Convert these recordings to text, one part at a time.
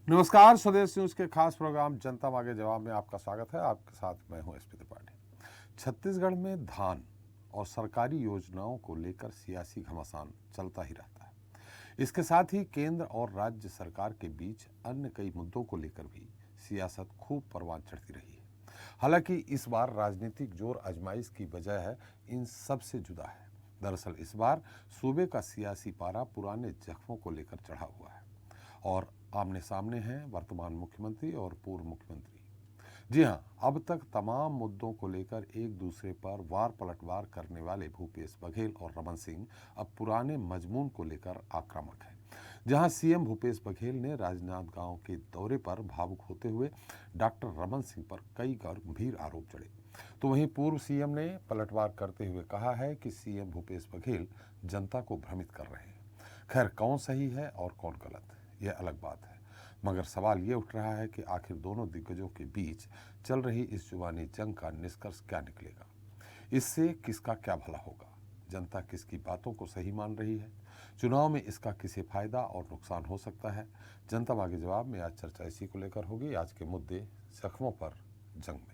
नमस्कार, स्वदेश न्यूज के खास प्रोग्राम जनता मांगे जवाब में आपका स्वागत है। आपके साथ मैं हूं एसपी त्रिपाठी। छत्तीसगढ़ में धान और सरकारी योजनाओं को लेकर सियासी घमासान चलता ही रहता है। इसके साथ ही केंद्र और राज्य सरकार के बीच अन्य कई मुद्दों को लेकर भी सियासत खूब परवान चढ़ती रही है। हालांकि इस बार राजनीतिक जोर आजमाइश की बजाय इन सब से जुदा है। दरअसल इस बार सूबे का सियासी पारा पुराने जख्मों को लेकर चढ़ा हुआ है और आमने सामने हैं वर्तमान मुख्यमंत्री और पूर्व मुख्यमंत्री। जी हां, अब तक तमाम मुद्दों को लेकर एक दूसरे पर वार पलटवार करने वाले भूपेश बघेल और रमन सिंह अब पुराने मजमून को लेकर आक्रामक हैं। जहां सीएम भूपेश बघेल ने राजनांदगांव के दौरे पर भावुक होते हुए डॉक्टर रमन सिंह पर कई गंभीर आरोप चढ़े, तो वहीं पूर्व सीएम ने पलटवार करते हुए कहा है कि सीएम भूपेश बघेल जनता को भ्रमित कर रहे हैं। खैर, कौन सही है और कौन गलत, यह अलग बात है, मगर सवाल ये उठ रहा है कि आखिर दोनों दिग्गजों के बीच चल रही इस जुबानी जंग का निष्कर्ष क्या निकलेगा। इससे किसका क्या भला होगा, जनता किसकी बातों को सही मान रही है, चुनाव में इसका किसे फायदा और नुकसान हो सकता है। जनता मांगे जवाब में आज चर्चा इसी को लेकर होगी। आज के मुद्दे जख्मों पर जंग में।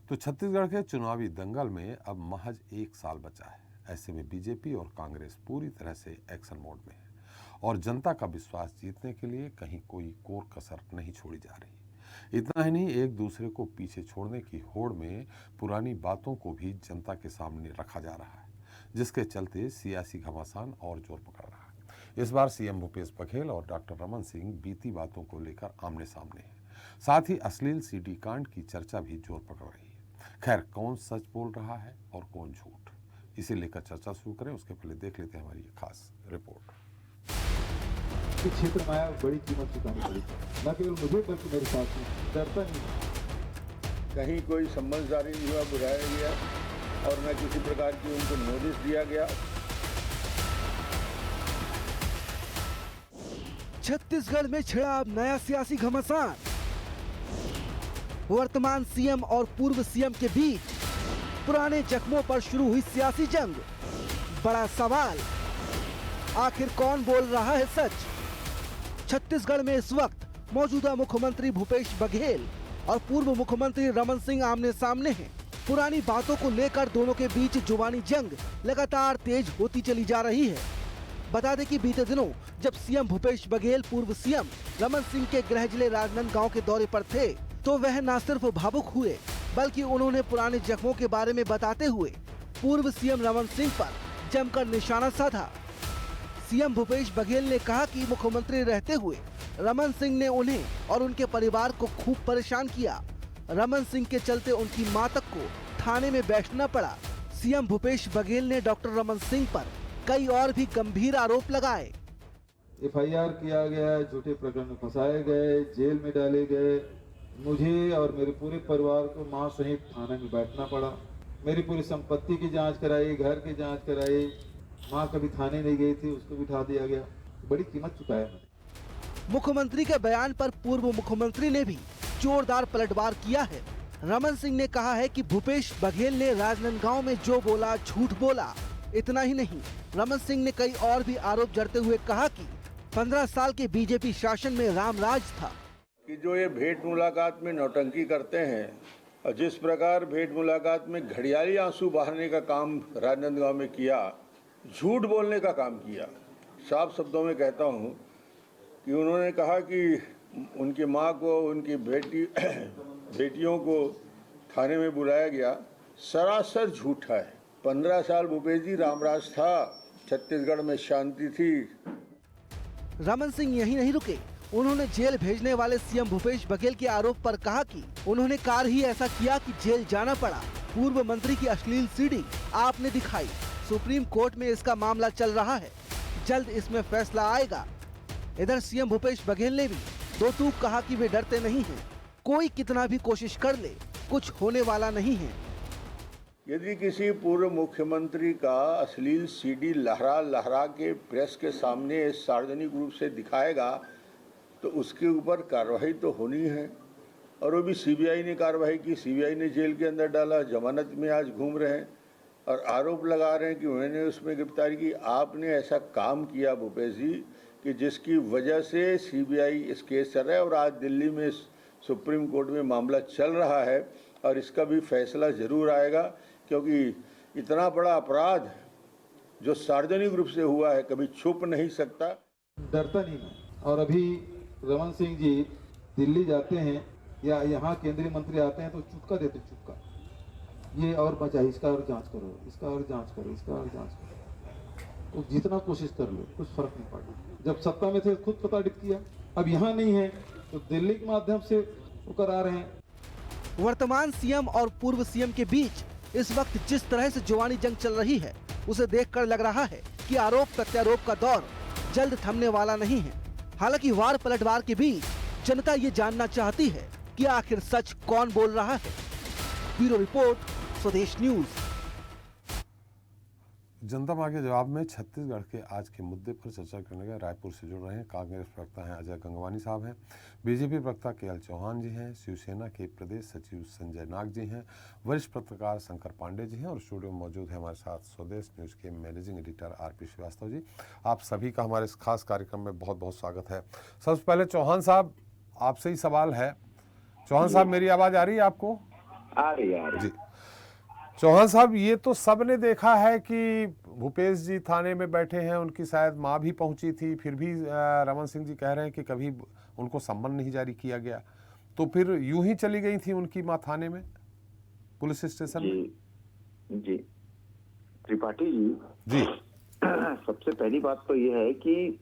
तो छत्तीसगढ़ के चुनावी दंगल में अब महज एक साल बचा है। ऐसे में बीजेपी और कांग्रेस पूरी तरह से एक्शन मोड में है और जनता का विश्वास जीतने के लिए कहीं कोई कोर कसर नहीं छोड़ी जा रही। इतना ही नहीं, एक दूसरे को पीछे छोड़ने की होड़ में पुरानी बातों को भी जनता के सामने रखा जा रहा है, जिसके चलते सियासी घमासान और जोर पकड़ रहा है। इस बार सीएम भूपेश बघेल और डॉक्टर रमन सिंह बीती बातों को लेकर आमने सामने हैं। साथ ही अश्लील सीडी कांड की चर्चा भी जोर पकड़ रही है। खैर, कौन सच बोल रहा है और कौन झूठ, इसे लेकर चर्चा शुरू करें उसके पहले देख लेते हैं हमारी खास रिपोर्ट। क्षेत्र में आया, बड़ी कीमत चुकानी पड़ी, न केवल मुझे बल्कि मेरे साथ में डरता नहीं। कहीं कोई समझदारी नहीं हुआ, बुलाया गया और न किसी प्रकार की उनको नोटिस दिया गया। छत्तीसगढ़ में छिड़ा अब नया सियासी घमासान। वर्तमान सीएम और पूर्व सीएम के बीच पुराने जख्मों पर शुरू हुई सियासी जंग। बड़ा सवाल, आखिर कौन बोल रहा है सच। छत्तीसगढ़ में इस वक्त मौजूदा मुख्यमंत्री भूपेश बघेल और पूर्व मुख्यमंत्री रमन सिंह आमने सामने हैं। पुरानी बातों को लेकर दोनों के बीच जुबानी जंग लगातार तेज होती चली जा रही है। बता दें कि बीते दिनों जब सीएम भूपेश बघेल पूर्व सीएम रमन सिंह के गृह जिले राजनांदगांव के दौरे पर थे, तो वह न सिर्फ भावुक हुए बल्कि उन्होंने पुराने जख्मों के बारे में बताते हुए पूर्व सीएम रमन सिंह पर जमकर निशाना साधा। सीएम भूपेश बघेल ने कहा कि मुख्यमंत्री रहते हुए रमन सिंह ने उन्हें और उनके परिवार को खूब परेशान किया। रमन सिंह के चलते उनकी मां तक को थाने में बैठना पड़ा। सीएम भूपेश बघेल ने डॉक्टर रमन सिंह पर कई और भी गंभीर आरोप लगाए। FIR किया गया, झूठे प्रकरण में फंसाए गए, जेल में डाले गए, मुझे और मेरे पूरे परिवार को मां सहित थाने में बैठना पड़ा। मेरी पूरी संपत्ति की जांच कराई, घर की जांच कराई, मां कभी थाने नहीं गई थी, उसको बिठा दिया गया। बड़ी कीमत चुकाया मैंने। मुख्यमंत्री के बयान पर पूर्व मुख्यमंत्री ने भी जोरदार पलटवार किया है। रमन सिंह ने कहा है कि भूपेश बघेल ने राजनांदगांव में जो बोला झूठ बोला। इतना ही नहीं, रमन सिंह ने कई और भी आरोप जड़ते हुए कहा कि 15 साल के बीजेपी शासन में रामराज था। कि जो ये भेंट मुलाकात में नौटंकी करते हैं और जिस प्रकार भेंट मुलाकात में घड़ियाली आंसू बहाने का काम राजनांदगांव में किया, झूठ बोलने का काम किया। साफ शब्दों में कहता हूं कि उन्होंने कहा कि उनकी मां को, उनकी बेटियों को थाने में बुलाया गया, सरासर झूठा है। 15 साल भूपेश जी रामराज था, छत्तीसगढ़ में शांति थी। रमन सिंह यही नहीं रुके, उन्होंने जेल भेजने वाले सीएम भूपेश बघेल के आरोप पर कहा कि उन्होंने कार ही ऐसा किया कि जेल जाना पड़ा। पूर्व मंत्री की अश्लील सीडी आपने दिखाई। सुप्रीम कोर्ट में इसका मामला चल रहा है, जल्द इसमें फैसला आएगा। इधर सीएम भूपेश बघेल ने भी दो टूक कहा कि वे डरते नहीं हैं, कोई कितना भी कोशिश कर ले कुछ होने वाला नहीं है। यदि किसी पूर्व मुख्यमंत्री का अश्लील सीडी लहरा लहरा के प्रेस के सामने सार्वजनिक रूप से दिखाएगा तो उसके ऊपर कार्रवाई तो होनी है। और वो भी सीबीआई ने कार्रवाई की, सीबीआई ने जेल के अंदर डाला, जमानत में आज घूम रहे हैं और आरोप लगा रहे हैं कि उन्होंने उसमें गिरफ्तारी की। आपने ऐसा काम किया भूपेश जी कि जिसकी वजह से सीबीआई इस केस चल रहा है और आज दिल्ली में सुप्रीम कोर्ट में मामला चल रहा है और इसका भी फैसला जरूर आएगा, क्योंकि इतना बड़ा अपराध जो सार्वजनिक रूप से हुआ है कभी छुप नहीं सकता। डरता नहीं मैं। और अभी रमन सिंह जी दिल्ली जाते हैं या यहाँ केंद्रीय मंत्री आते हैं तो चुपका देते, चुपका ये और बचा, इसका और जांच करो, इसका और जांच करो, इसका और जांच करो। तो जितना कोशिश कर लो कुछ फर्क नहीं पड़ा। जब सत्ता में थे खुद प्रताड़ित किया, अब यहाँ नहीं है तो दिल्ली के माध्यम से वो करा रहे हैं। वर्तमान सीएम और पूर्व सीएम के बीच इस वक्त जिस तरह से जुबानी जंग चल रही है, उसे देखकर लग रहा है कि आरोप प्रत्यारोप का दौर जल्द थमने वाला नहीं है। हालांकि वार पलटवार के बीच जनता ये जानना चाहती है कि आखिर सच कौन बोल रहा है। ब्यूरो रिपोर्ट, स्वदेश न्यूज। जनता मांगे जवाब में छत्तीसगढ़ के आज के मुद्दे पर चर्चा करने के रायपुर से जुड़ रहे हैं कांग्रेस प्रवक्ता हैं अजय गंगवानी साहब हैं, बीजेपी प्रवक्ता केएल चौहान जी हैं, शिवसेना के प्रदेश सचिव संजय नाग जी हैं, वरिष्ठ पत्रकार शंकर पांडे जी हैं और स्टूडियो में मौजूद है हमारे साथ स्वदेश न्यूज़ के managing editor RP Srivastava ji. आप सभी का हमारे इस खास कार्यक्रम में बहुत बहुत स्वागत है। सबसे पहले चौहान साहब, आपसे ही सवाल है। चौहान साहब, मेरी आवाज़ आ रही है आपको? आ रही है जी। चौहान साहब, ये तो सबने देखा है कि भूपेश जी थाने में बैठे हैं, उनकी शायद माँ भी पहुंची थी, फिर भी रमन सिंह जी कह रहे हैं कि कभी उनको सम्मन नहीं जारी किया गया, तो फिर यूं ही चली गई थी उनकी माँ थाने में, पुलिस स्टेशन में? जी त्रिपाठी जी, जी सबसे पहली बात तो ये है कि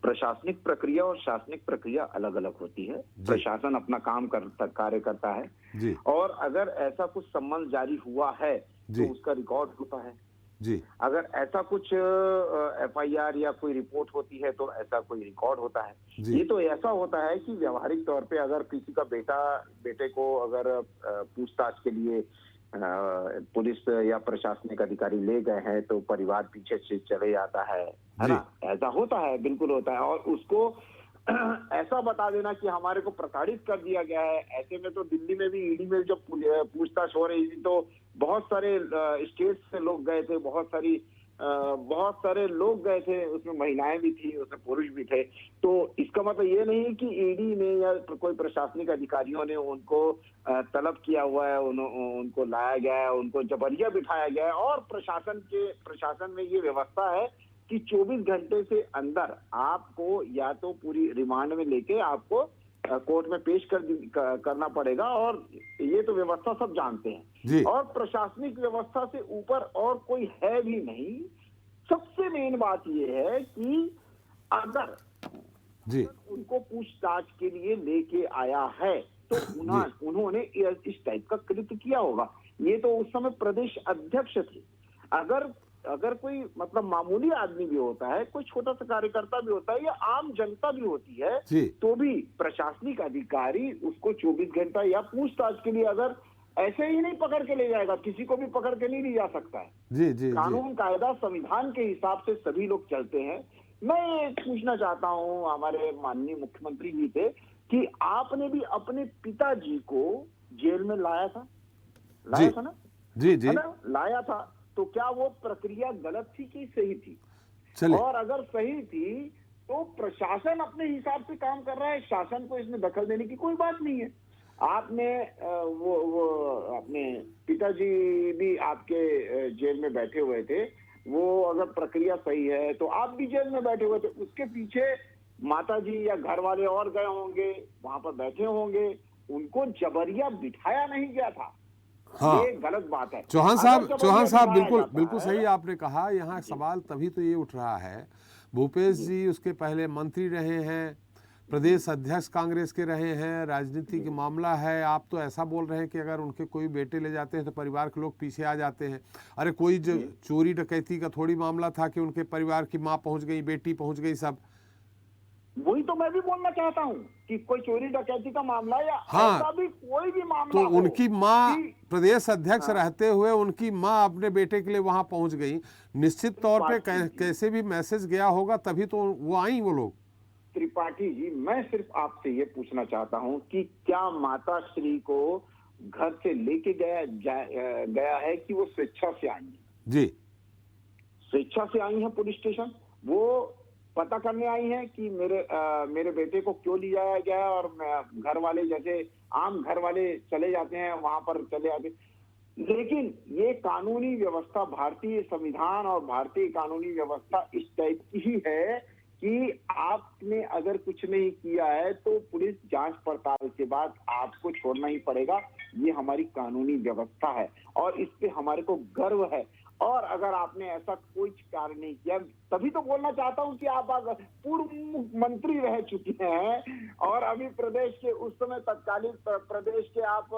प्रशासनिक प्रक्रिया और शासनिक प्रक्रिया अलग अलग होती है। प्रशासन अपना काम कार्य करता है जी, और अगर ऐसा कुछ सम्मन जारी हुआ है जी, तो उसका रिकॉर्ड होता है जी, अगर ऐसा कुछ एफआईआर या कोई रिपोर्ट होती है तो ऐसा कोई रिकॉर्ड होता है। ये तो ऐसा होता है कि व्यवहारिक तौर पे अगर किसी का बेटे को अगर पूछताछ के लिए पुलिस या प्रशासनिक अधिकारी ले गए हैं तो परिवार पीछे से चले जाता है ना, ऐसा होता है, बिल्कुल होता है। और उसको ऐसा बता देना कि हमारे को प्रताड़ित कर दिया गया है, ऐसे में तो दिल्ली में भी ईडी में जब पूछताछ हो रही थी तो बहुत सारे स्टेट से लोग गए थे, बहुत सारे लोग गए थे, उसमें महिलाएं भी थी, उसमें पुरुष भी थे। तो इसका मतलब ये नहीं है कि ईडी ने या कोई प्रशासनिक अधिकारियों ने उनको तलब किया हुआ है, उनको लाया गया है, उनको जबरिया बिठाया गया है। और प्रशासन में ये व्यवस्था है कि 24 घंटे से अंदर आपको या तो पूरी रिमांड में लेके आपको कोर्ट में पेश करना पड़ेगा, और ये तो व्यवस्था सब जानते हैं। और प्रशासनिक व्यवस्था से ऊपर और कोई है भी नहीं। सबसे मेन बात ये है कि अगर उनको पूछताछ के लिए लेके आया है तो उन्होंने इस टाइप का कृत्य किया होगा। ये तो उस समय प्रदेश अध्यक्ष थे। अगर कोई मतलब मामूली आदमी भी होता है, कोई छोटा सा कार्यकर्ता भी होता है या आम जनता भी होती है, तो भी प्रशासनिक अधिकारी उसको 24 घंटा या पूछताछ के लिए अगर ऐसे ही नहीं पकड़ के ले जाएगा, किसी को भी पकड़ के नहीं ले जा सकता है। कानून कायदा संविधान के हिसाब से सभी लोग चलते हैं। मैं पूछना चाहता हूं, हमारे माननीय मुख्यमंत्री जी थे कि आपने भी अपने पिताजी को जेल में लाया था ना? जी, लाया था। तो क्या वो प्रक्रिया गलत थी कि सही थी? और अगर सही थी तो प्रशासन अपने हिसाब से काम कर रहा है, शासन को इसमें दखल देने की कोई बात नहीं है। आपने वो अपने पिताजी भी आपके जेल में बैठे हुए थे, वो अगर प्रक्रिया सही है तो आप भी जेल में बैठे हुए थे। उसके पीछे माताजी या घर वाले और गए होंगे, वहां पर बैठे होंगे, उनको जबरिया बिठाया नहीं गया था। हाँ, ये गलत बात है। चौहान साहब बिल्कुल सही आपने कहा। यहाँ सवाल तभी तो ये उठ रहा है, भूपेश जी उसके पहले मंत्री रहे हैं, प्रदेश अध्यक्ष कांग्रेस के रहे हैं, राजनीति की मामला है। आप तो ऐसा बोल रहे हैं कि अगर उनके कोई बेटे ले जाते हैं तो परिवार के लोग पीछे आ जाते हैं। अरे कोई चोरी डकैती का थोड़ी मामला था कि उनके परिवार की माँ पहुंच गई, बेटी पहुंच गई, सब। वही तो मैं भी बोलना चाहता हूँ कि कोई चोरी डकैती का मामला या ऐसा भी कोई भी मामला तो उनकी माँ प्रदेश अध्यक्ष रहते हुए उनकी माँ अपने बेटे के लिए वहां पहुंच गई। निश्चित तौर पे कैसे भी मैसेज गया होगा, तभी तो वो आई वो लोग। त्रिपाठी जी, मैं सिर्फ आपसे ये पूछना चाहता हूं कि क्या माता श्री को घर से लेके गया है कि वो स्वेच्छा से आई है? जी स्वेच्छा से आई हैं पुलिस स्टेशन, वो पता करने आई हैं कि मेरे बेटे को क्यों ले जाया गया है, और घर वाले जैसे आम घर वाले चले जाते हैं वहां पर चले जाते। लेकिन ये कानूनी व्यवस्था, भारतीय संविधान और भारतीय कानूनी व्यवस्था इस टाइप की ही है कि आपने अगर कुछ नहीं किया है तो पुलिस जांच पड़ताल के बाद आपको छोड़ना ही पड़ेगा। ये हमारी कानूनी व्यवस्था है और इस पे हमारे को गर्व है। और अगर आपने ऐसा कोई कार्य नहीं किया, तभी तो बोलना चाहता हूं कि आप पूर्व मुख्यमंत्री रह चुके हैं और अभी प्रदेश के उस समय तत्कालीन प्रदेश के आप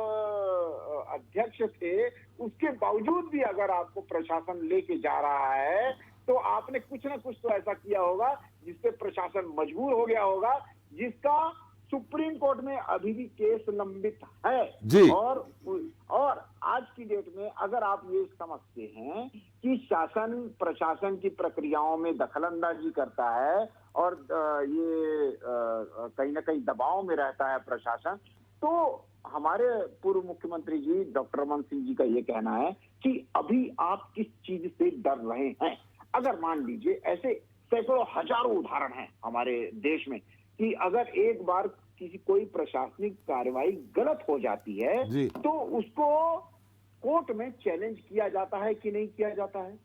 अध्यक्ष थे, उसके बावजूद भी अगर आपको प्रशासन लेके जा रहा है तो आपने कुछ ना कुछ तो ऐसा किया होगा जिससे प्रशासन मजबूर हो गया होगा, जिसका सुप्रीम कोर्ट में अभी भी केस लंबित है जी। और आज की डेट में अगर आप ये समझते हैं कि शासन प्रशासन की प्रक्रियाओं में दखलंदाजी करता है और ये कहीं ना कहीं दबाव में रहता है प्रशासन, तो हमारे पूर्व मुख्यमंत्री जी डॉक्टर रमन सिंह जी का ये कहना है कि अभी आप किस चीज से डर रहे हैं। अगर मान लीजिए ऐसे सैकड़ों हजारों उदाहरण हैं हमारे देश में कि अगर एक बार कोई प्रशासनिक कार्रवाई गलत हो जाती है तो उसको कोर्ट में चैलेंज किया जाता है कि नहीं किया जाता है?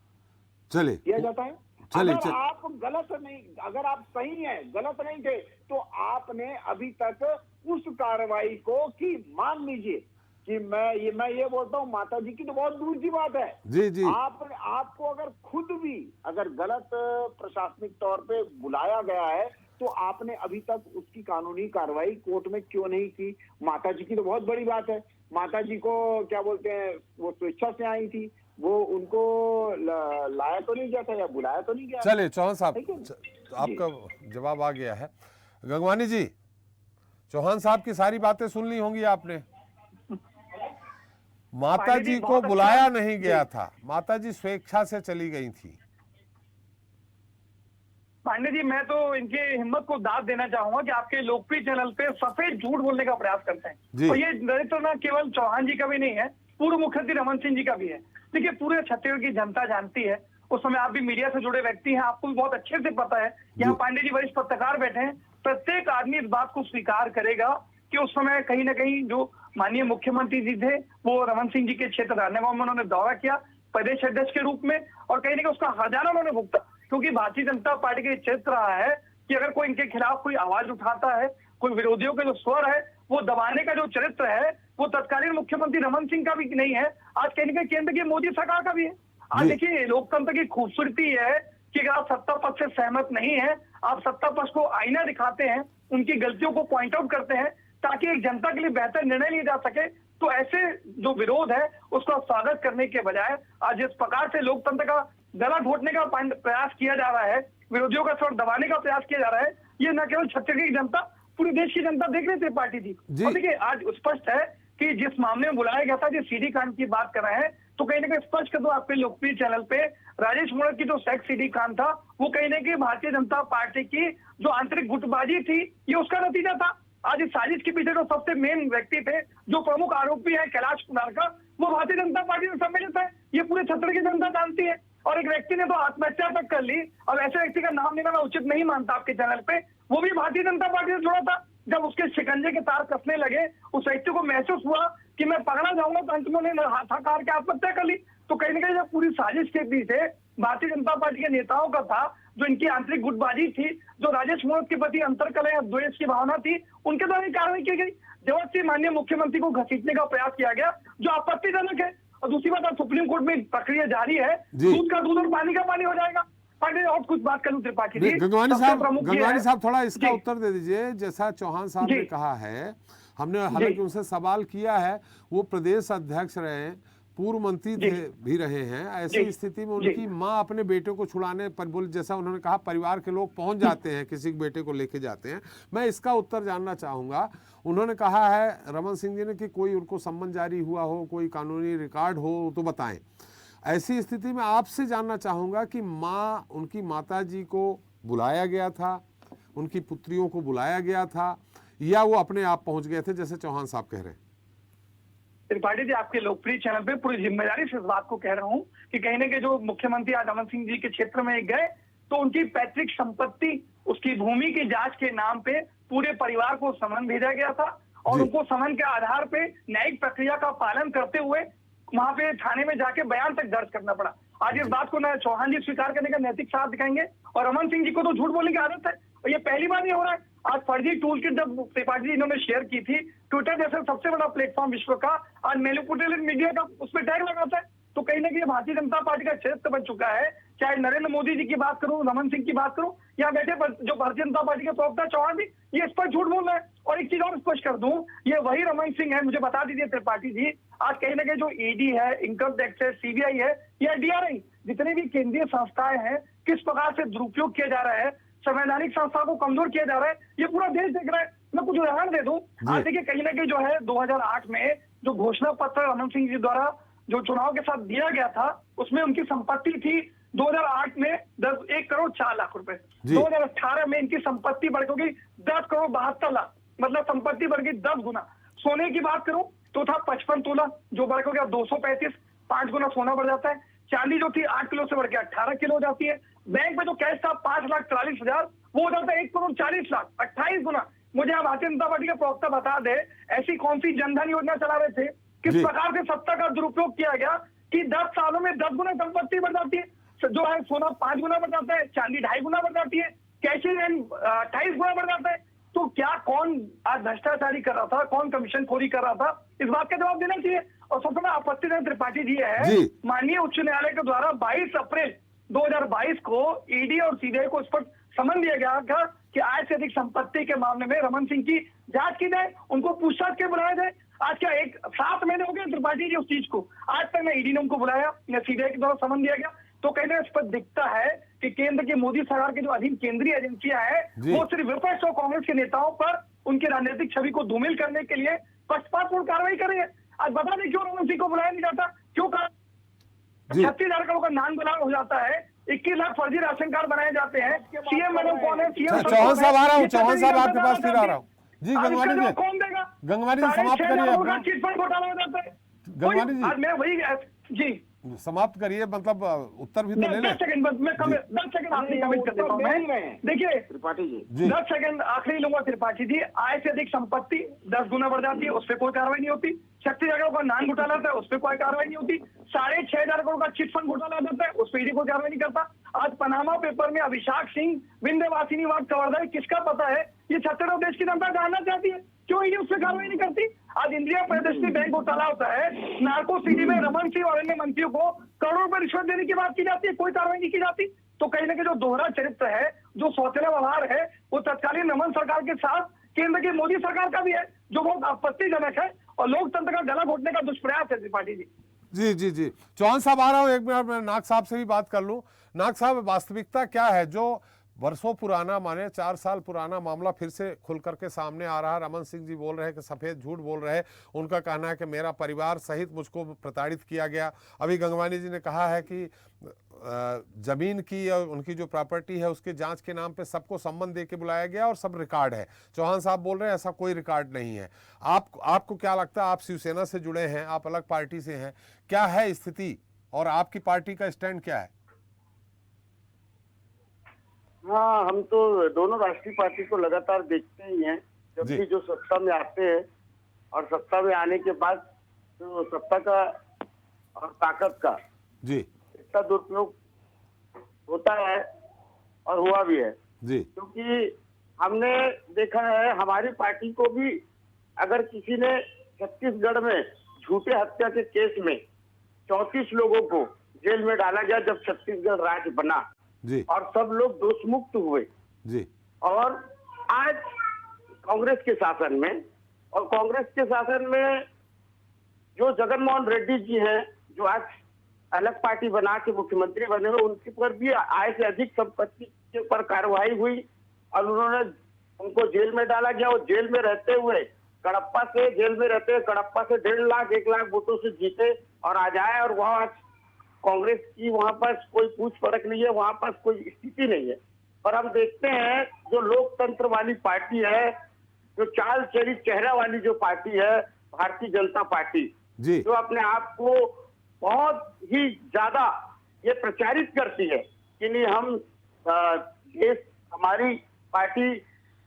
चले किया जाता है। अगर आप गलत नहीं, अगर आप सही हैं, गलत नहीं थे, तो आपने अभी तक उस कार्रवाई को कि मान लीजिए कि मैं ये बोलता हूँ, माता जी की तो बहुत दूर की बात है जी जी, आपको अगर खुद भी अगर गलत प्रशासनिक तौर पे बुलाया गया है तो आपने अभी तक उसकी कानूनी कार्रवाई कोर्ट में क्यों नहीं की? माता जी की तो बहुत बड़ी बात है। माता जी को क्या बोलते हैं, वो स्वेच्छा से आई थी, वो उनको लाया तो नहीं गया था या बुलाया तो नहीं गया। चले चौहान साहब, आपका जवाब आ गया है। गंगवानी जी, चौहान साहब की सारी बातें सुन ली होंगी आपने। माता जी को बुलाया नहीं गया था, माता जी स्वेच्छा से चली गई थी। पांडे जी, मैं तो इनके हिम्मत को दाद देना चाहूंगा कि आपके लोकप्रिय चैनल पे सफेद झूठ बोलने का प्रयास करते हैं। और ये दरिद्र ना केवल चौहान जी का भी नहीं है, पूर्व मुख्यमंत्री रमन सिंह जी का भी है। देखिए, पूरे छत्तीसगढ़ की जनता जानती है, उस समय आप भी मीडिया से जुड़े व्यक्ति हैं, आपको भी बहुत अच्छे से पता है। यहाँ पांडे जी वरिष्ठ पत्रकार बैठे हैं, प्रत्येक आदमी इस बात को स्वीकार करेगा कि उस समय कहीं ना कहीं जो माननीय मुख्यमंत्री जी थे वो रमन सिंह जी के क्षेत्र राजनांदगांव में उन्होंने दौरा किया प्रदेश अध्यक्ष के रूप में, और कहीं ना कहीं उसका हर्जाना उन्होंने भुगता। क्योंकि भारतीय जनता पार्टी के चरित्र रहा है कि अगर कोई इनके खिलाफ कोई आवाज उठाता है, कोई विरोधियों के जो स्वर है वो दबाने का जो चरित्र है वो तत्कालीन मुख्यमंत्री रमन सिंह का भी नहीं है, आज कहीं ना कहीं केंद्र की मोदी सरकार का भी है। आज देखिए, लोकतंत्र की खूबसूरती है कि अगर आप सत्ता पक्ष से सहमत नहीं है, आप सत्ता पक्ष को आईना दिखाते हैं, उनकी गलतियों को पॉइंट आउट करते हैं ताकि एक जनता के लिए बेहतर निर्णय लिया जा सके। तो ऐसे जो विरोध है उसका स्वागत करने के बजाय आज जिस प्रकार से लोकतंत्र का गला घोटने का प्रयास किया जा रहा है, विरोधियों का स्वर दबाने का प्रयास किया जा रहा है, ये न केवल छत्तीसगढ़ की जनता, पूरे देश की जनता देख रही थी पार्टी जी। और देखिए, आज स्पष्ट है कि जिस मामले में बुलाया गया था, जो सीडी कांड की बात कर रहे हैं, तो कहीं ना कहीं स्पष्ट कर दो आपके लोकप्रिय चैनल पे राजेश मूणत की जो सेक्स सीडी कांड था वो कहीं ना कहीं भारतीय जनता पार्टी की जो आंतरिक गुटबाजी थी, ये उसका नतीजा था। आज इस साजिश के पीछे जो सबसे मेन व्यक्ति थे, जो प्रमुख आरोपी है कैलाश कुमार का, वो भारतीय जनता पार्टी में सम्मिलित है। ये पूरे छत्तीसगढ़ की जनता जानती है। और एक व्यक्ति ने तो आत्महत्या तक कर ली, और ऐसे व्यक्ति का नाम लेना मैं उचित नहीं मानता आपके चैनल पे, वो भी भारतीय जनता पार्टी से जुड़ा था। जब उसके शिकंजे के तार कसने लगे, उस व्यक्ति को महसूस हुआ कि मैं पकड़ा जाऊंगा, तो अंत में उन्होंने हाथाकार के आत्महत्या कर ली। तो कहीं ना कहीं जब पूरी साजिश के पीछे भारतीय जनता पार्टी के नेताओं का था, जो इनकी आंतरिक गुटबाजी थी, जो राजेश मूणत के प्रति अंतरकलह या द्वेष की भावना थी, उनके द्वारा कार्रवाई की गई। जबरदस्ती माननीय मुख्यमंत्री को घसीटने का प्रयास किया गया, जो आपत्तिजनक है। और दूसरी बात, अब सुप्रीम कोर्ट में प्रक्रिया जारी है, दूध का दूध और पानी का पानी हो जाएगा। और कुछ बात करूं त्रिपाठी जी, गंगवानी साहब थोड़ा इसका उत्तर दे दीजिए। जैसा चौहान साहब ने कहा है, हमने हालांकि उनसे सवाल किया है, वो प्रदेश अध्यक्ष रहे, पूर्व मंत्री भी रहे हैं, ऐसी स्थिति में उनकी मां अपने बेटे को छुड़ाने पर बोल, जैसा उन्होंने कहा परिवार के लोग पहुंच जाते हैं, किसी के बेटे को लेके जाते हैं। मैं इसका उत्तर जानना चाहूंगा। उन्होंने कहा है रमन सिंह जी ने कि कोई उनको सम्मन जारी हुआ हो, कोई कानूनी रिकॉर्ड हो तो बताएं। ऐसी स्थिति में आपसे जानना चाहूंगा कि माँ, उनकी माता जी को बुलाया गया था, उनकी पुत्रियों को बुलाया गया था या वो अपने आप पहुंच गए थे जैसे चौहान साहब कह रहे हैं? त्रिपाठी जी, आपके लोकप्रिय चैनल पे पूरी जिम्मेदारी से इस बात को कह रहा हूं कि कहीं ना कहीं जो मुख्यमंत्री आज रमन सिंह जी के क्षेत्र में गए तो उनकी पैतृक संपत्ति, उसकी भूमि की जांच के नाम पे पूरे परिवार को समन भेजा गया था और उनको समन के आधार पे न्यायिक प्रक्रिया का पालन करते हुए वहां पे थाने में जाके बयान तक दर्ज करना पड़ा। आज इस बात को न चौहान जी स्वीकार करने का नैतिक साथ दिखाएंगे और रमन सिंह जी को तो झूठ बोलने की आदत है और ये पहली बार नहीं हो रहा है। आज फर्जी टूल किट जब त्रिपाठी जी इन्होंने शेयर की थी, ट्विटर जैसे सबसे बड़ा प्लेटफॉर्म विश्व का आज मैनिपुलेटेड मीडिया का उसमें टैग लगाता है, तो कहीं ना कहीं भारतीय जनता पार्टी का चरित्र बन चुका है। चाहे नरेंद्र मोदी जी की बात करूं, रमन सिंह की बात करूं या बैठे जो भारतीय जनता पार्टी के प्रवक्ता चौहान जी, ये इस पर झूठ बोल रहे हैं। और एक चीज और स्पष्ट कर दूं, ये वही रमन सिंह है, मुझे बता दीजिए त्रिपाठी जी, आज कहीं ना कहीं जो ईडी है, इनकम टैक्स है, सीबीआई है या डीआरआई, जितने भी केंद्रीय संस्थाएं हैं, किस प्रकार से दुरुपयोग किया जा रहा है, संवैधानिक संस्थाओं को कमजोर किया जा रहा है, ये पूरा देश देख रहा है। मैं कुछ उदाहरण दे दूं। आज देखिए कहीं ना कहीं जो है 2008 में जो घोषणा पत्र रमन सिंह जी द्वारा जो चुनाव के साथ दिया गया था, उसमें उनकी संपत्ति थी 2008 में 1 करोड़ 4 लाख रुपए। 2018 में इनकी संपत्ति बढ़ गई 10 करोड़ 72 लाख, मतलब संपत्ति बढ़ गई 10 गुना। सोने की बात करूं तो था 55 तोला, जो बढ़ गया 235, 5 गुना सोना बढ़ जाता है। चांदी जो थी 8 किलो से बढ़ के 18 किलो हो जाती है। बैंक में जो कैश था 5,43,000, वो हो जाता है 1 करोड़ 40 लाख, 28 गुना। मुझे आप भारतीय जनता पार्टी के प्रवक्ता बता दे, ऐसी कौन सी जनधन योजना चला रहे थे, किस प्रकार से सत्ता का दुरुपयोग किया गया कि 10 सालों में 10 गुना संपत्ति बढ़ जाती है, जो है सोना 5 गुना बढ़ जाता है, चांदी 2.5 गुना बढ़ जाती है, कैशेज 28 गुना बढ़ जाता है। तो क्या कौन आज भ्रष्टाचारी कर रहा था, कौन कमीशन खोरी कर रहा था, इस बात का जवाब देना चाहिए। और सबसे बड़ा आपत्तिजनक त्रिपाठी जी है, माननीय उच्च न्यायालय के द्वारा 22 अप्रैल 2022 को ईडी और सीबीआई को स्पष्ट समन दिया गया था कि आय से अधिक संपत्ति के मामले में रमन सिंह की जांच की जाए, उनको पूछताछ के बुलाया जाए। आज क्या 7 महीने हो गए त्रिपाठी जी उस चीज को, आज तक न ईडी ने उनको बुलाया न सीबीआई के द्वारा समन दिया गया। तो कहीं ना स्पष्ट दिखता है कि केंद्र की मोदी सरकार के जो अधीन केंद्रीय एजेंसियां हैं, वो सिर्फ विपक्ष और कांग्रेस के नेताओं पर उनकी राजनीतिक छवि को धूमिल करने के लिए पक्षपातपूर्ण कार्रवाई कर रही है। आज बता दें क्यों रमन सिंह को बुलाया नहीं जाता, क्यों 36,000 करोड़ का नान गुलाम हो जाता है, 21 लाख फर्जी राशन कार्ड बनाए जाते हैं। सीएम मैडम कौन है? सीएम चौहान साहब आ रहा हूँ, चौहान साहब आपके पास फिर आ रहा हूँ जी। गंगवानी जी, कौन देगा? गंगवानी जी समाप्त करिए, चिटफंड घोटाला हो जाता है। गंगवानी जी आज मैं वही जी समाप्त करिए, मतलब उत्तर भी तो ले लें। 10 सेकंड मैं 10 सेकंड आखिरी कमेंट कर देता हूँ मैं। देखिए त्रिपाठी जी 10 सेकंड आखिरी लूंगा त्रिपाठी जी। आय से अधिक संपत्ति 10 गुना बढ़ जाती है, उस पर कोई कार्रवाई नहीं होती। 36,000 का नान घोटाला था, उस पर कोई कार्रवाई नहीं होती। 6,500 करोड़ का चिटफंड घोटाला जाता है, उस पर ईडी कोई कार्रवाई नहीं करता। आज पनामा पेपर में अभिषेक सिंह विंध्यवासिनी वाद कवर्धा, किसका पता है? ये छत्तीसगढ़ देश की जनता जानना चाहती है, क्यों ईडी उस पर कार्रवाई नहीं करती? आज इंडिया प्रदर्शनी बैंक घोटाला होता है, नार्को सीडी में रमन सिंह और अन्य मंत्रियों को करोड़ों रुपए रिश्वत देने की बात की जाती है, कोई कार्रवाई नहीं की जाती। तो कहीं ना कहीं जो दोहरा चरित्र है, जो सौतेला व्यवहार है, वो तत्कालीन रमन सरकार के साथ केंद्र की मोदी सरकार का भी है, जो बहुत आपत्तिजनक है और लोकतंत्र का गला घोटने का दुष्प्रयास है त्रिपाठी जी। जी जी जी, चौहान साहब आ रहा हूँ, एक मिनट मैं नाग साहब से भी बात कर लूँ। नाग साहब, वास्तविकता क्या है? जो वर्षों पुराना, माने 4 साल पुराना मामला फिर से खुल करके सामने आ रहा है। रमन सिंह जी बोल रहे हैं कि सफेद झूठ बोल रहे हैं। उनका कहना है कि मेरा परिवार सहित मुझको प्रताड़ित किया गया। अभी गंगवानी जी ने कहा है कि जमीन की और उनकी जो प्रॉपर्टी है उसके जांच के नाम पे सबको सम्मन दे के बुलाया गया और सब रिकॉर्ड है। चौहान साहब बोल रहे हैं ऐसा कोई रिकॉर्ड नहीं है। आपको क्या लगता है? आप शिवसेना से जुड़े हैं, आप अलग पार्टी से हैं, क्या है स्थिति और आपकी पार्टी का स्टैंड क्या है? हाँ, हम तो दोनों राष्ट्रीय पार्टी को लगातार देखते ही हैं। जब भी जो सत्ता में आते हैं और सत्ता में आने के बाद तो सत्ता का और ताकत का जी इतना दुरुपयोग होता है और हुआ भी है जी। क्योंकि हमने देखा है, हमारी पार्टी को भी अगर किसी ने छत्तीसगढ़ में झूठे हत्या के केस में 34 लोगों को जेल में डाला गया जब छत्तीसगढ़ राज्य बना जी, और सब लोग दोष मुक्त हुए जी। और आज कांग्रेस के शासन में, और कांग्रेस के शासन में जो जगनमोहन रेड्डी जी हैं, जो आज अलग पार्टी बना के मुख्यमंत्री बने हुए, उनके पर भी आय से अधिक संपत्ति के पर कार्रवाई हुई और उन्होंने उनको जेल में डाला गया। और जेल में रहते हुए कडप्पा से, जेल में रहते हुए कडप्पा से 1.5 लाख 1 लाख वोटों से जीते और आ जाए, और वहाँ कांग्रेस की वहां पर कोई पूछ परख नहीं है, वहां पर कोई स्थिति नहीं है। और हम देखते हैं जो लोकतंत्र वाली पार्टी है, जो चाल चलित चेहरा वाली जो पार्टी है भारतीय जनता पार्टी, जी जो अपने आप को बहुत ही ज्यादा ये प्रचारित करती है कि नहीं हम देश, हमारी पार्टी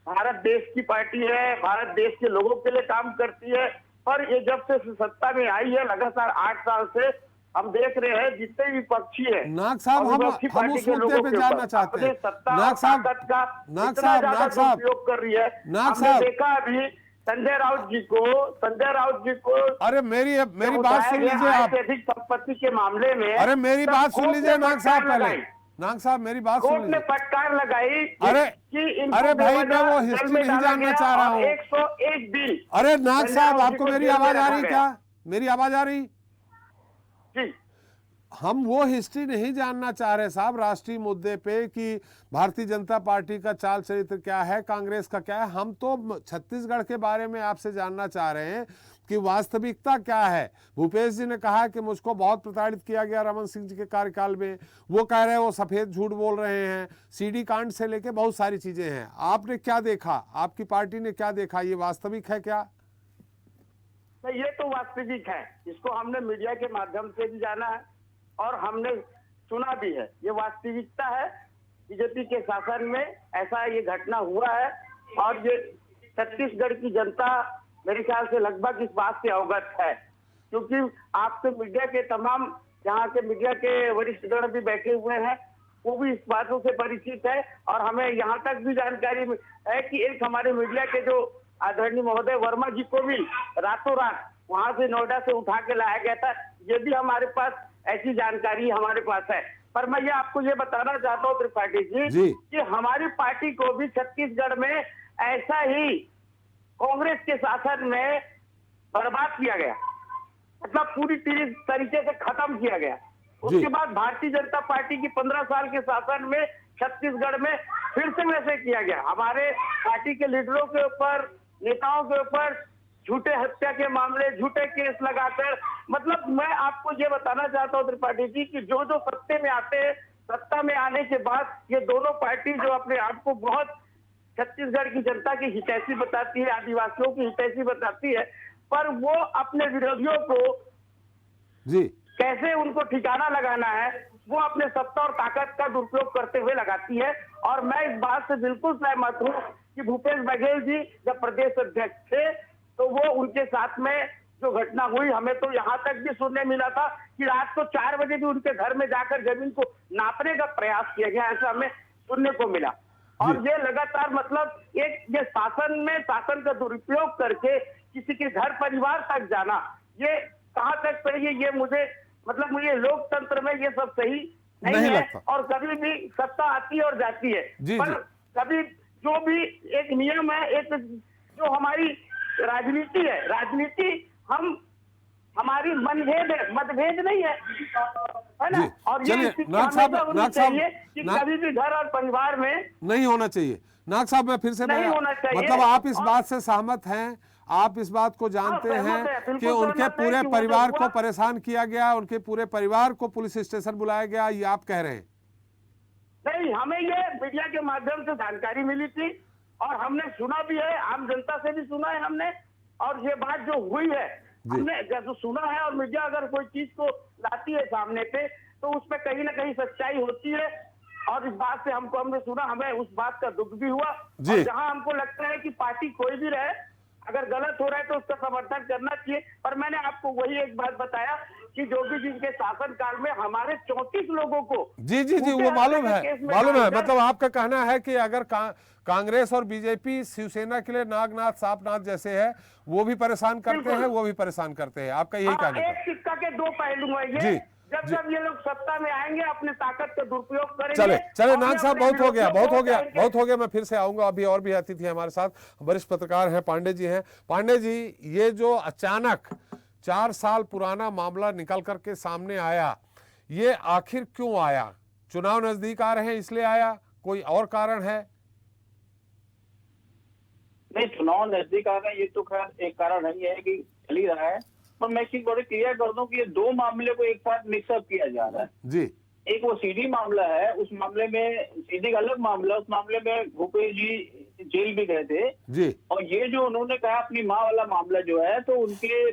भारत देश की पार्टी है, भारत देश के लोगों के लिए काम करती है। पर ये जब से सत्ता में आई है लगातार 8 साल से हम देख रहे हैं जितने भी पक्षी है नाग साहब, हम उस मुद्दे पे जानना चाहते हैं। नाग साहब, उपयोग कर रही है। नाग हमने साहब, देखा अभी संजय राउत जी को अरे मेरी बात सुन लीजिए आप। अधिक संपत्ति के मामले में अरे मेरी बात सुन लीजिए नाग साहब, पहले नाग साहब मेरी बात सुन कोर्ट ने लीजिए। फटकार लगाई अरे कि अरे भाई, मैं वो हिस्ट्री नहीं जानना चाह रहा हूँ। 101 दिन। अरे नाग साहब, संजय आपको राउत जी मेरी को आवाज जेल आ में रही रखा क्या? मेरी आवाज आ रही? जी हम वो हिस्ट्री नहीं जानना चाह रहे साहब राष्ट्रीय मुद्दे पे कि भारतीय जनता पार्टी का चाल चरित्र क्या है, कांग्रेस का क्या है। हम तो छत्तीसगढ़ के बारे में आपसे जानना चाह रहे हैं कि वास्तविकता क्या है। भूपेश जी ने कहा कि मुझको बहुत प्रताड़ित किया गया रमन सिंह जी के कार्यकाल में। वो कह रहे हैं वो सफेद झूठ बोल रहे हैं। सीडी कांड से लेके बहुत सारी चीजें हैं। आपने क्या देखा, आपकी पार्टी ने क्या देखा, ये वास्तविक है क्या? नहीं, ये तो वास्तविक है। इसको हमने मीडिया के माध्यम से भी जाना है और हमने सुना भी है। ये वास्तविकता है, बीजेपी के शासन में ऐसा ये घटना हुआ है और ये छत्तीसगढ़ की जनता मेरे ख्याल से लगभग इस बात से अवगत है, क्योंकि आपसे मीडिया के तमाम यहाँ के मीडिया के वरिष्ठगण भी बैठे हुए हैं, वो भी इस बातों से परिचित है। और हमें यहाँ तक भी जानकारी है कि एक हमारे मीडिया के जो आदरणीय महोदय वर्मा जी को भी रातों रात वहां से नोएडा से उठा के लाया गया था। ये भी हमारे पास ऐसी जानकारी हमारे पास है। पर मैं ये आपको ये बताना चाहता हूँ त्रिपाठी जी कि हमारी पार्टी को भी छत्तीसगढ़ में ऐसा ही कांग्रेस के शासन में बर्बाद किया गया, मतलब पूरी तरीके से खत्म किया गया। उसके बाद भारतीय जनता पार्टी की 15 साल के शासन में छत्तीसगढ़ में फिर से वैसे किया गया। हमारे पार्टी के लीडरों के ऊपर, नेताओं के ऊपर झूठे हत्या के मामले, झूठे केस लगाकर, मतलब मैं आपको ये बताना चाहता हूँ त्रिपाठी जी कि जो जो सत्ते में आते हैं, सत्ता में आने के बाद ये दोनों पार्टी जो अपने आप को बहुत छत्तीसगढ़ की जनता की हितैषी बताती है, आदिवासियों की हितैषी बताती है, पर वो अपने विरोधियों को जी कैसे उनको ठिकाना लगाना है वो अपने सत्ता और ताकत का दुरुपयोग करते हुए लगाती है। और मैं इस बात से बिल्कुल सहमत हूँ कि भूपेश बघेल जी जब प्रदेश अध्यक्ष थे तो वो उनके साथ में जो घटना हुई, हमें तो यहाँ तक भी सुनने मिला था कि रात को 4 बजे भी उनके घर में जाकर जमीन को नापने का प्रयास किया गया, ऐसा हमें सुनने को मिला। और ये लगातार मतलब एक ये शासन में शासन का दुरुपयोग करके किसी के घर परिवार तक जाना, ये कहाँ तक सही है, ये मुझे मतलब मुझे लोकतंत्र में ये सब सही नहीं है। और कभी भी सत्ता आती है और जाती है, पर कभी जो भी एक नियम है, एक जो हमारी राजनीति है, राजनीति हमारी मतभेद नहीं है ना। और ये होना चाहिए कि कभी भी घर और परिवार में नहीं होना चाहिए। नाग साहब, मैं फिर से मतलब आप इस बात से सहमत हैं, आप इस बात को जानते हैं कि उनके पूरे परिवार को परेशान किया गया, उनके पूरे परिवार को पुलिस स्टेशन बुलाया गया, ये आप कह रहे हैं? नहीं, हमें ये मीडिया के माध्यम से जानकारी मिली थी और हमने सुना भी है, आम जनता से भी सुना है हमने। और ये बात जो हुई है हमने जैसे सुना है, और मीडिया अगर कोई चीज को लाती है सामने पे तो उसमें कहीं ना कहीं सच्चाई होती है। और इस बात से हमने सुना, हमें उस बात का दुख भी हुआ। और जहां हमको लगता है कि पार्टी कोई भी रहे, अगर गलत हो रहा है तो उसका समर्थन करना चाहिए। पर मैंने आपको वही एक बात बताया कि जोगी जी के शासन काल में हमारे 34 लोगों को जी वो मालूम है। मतलब आपका कहना है कि अगर कांग्रेस और बीजेपी शिवसेना के लिए नागनाथ सापनाथ जैसे है, वो भी परेशान करते हैं, वो भी परेशान करते हैं, आपका यही कहना है? एक सिक्का के 2 पहलू है ये। जब ये लोग सत्ता में आएंगे अपने ताकत का दुरुपयोग करेंगे। चले नाग साहब, बहुत हो गया। मैं फिर से आऊंगा, अभी और भी अतिथि है हमारे साथ, वरिष्ठ पत्रकार हैं, पांडे जी हैं। पांडे जी, ये जो अचानक 4 साल पुराना मामला निकल करके सामने आया, ये आखिर क्यों आया? चुनाव नजदीक आ रहे हैं इसलिए आया, कोई और कारण है? नहीं, चुनाव नजदीक आ रहे हैं ये तो खैर एक कारण नहीं है कि चल ही रहा है, पर मैं एक चीज बड़ी क्लियर कर दूं कि ये 2 मामले को एक साथ मिक्सअप किया जा रहा है। जी, एक वो सीडी मामला है, उस मामले में सीडी का अलग मामला, उस मामले में भूपेश जी जेल भी गए थे जी। और ये जो उन्होंने कहा अपनी माँ वाला मामला जो है, तो उनके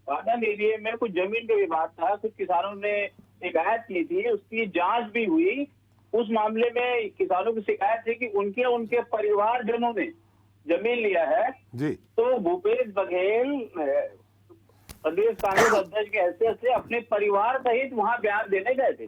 पाटन एरिया में कुछ जमीन का विवाद था, कुछ किसानों ने शिकायत की थी, उसकी जांच भी हुई। उस मामले में किसानों की शिकायत थी कि उनके परिवारजनों ने जमीन लिया है जी। तो भूपेश बघेल प्रदेश कांग्रेस अध्यक्ष के हैसियत से अपने परिवार सहित वहां बयान देने गए थे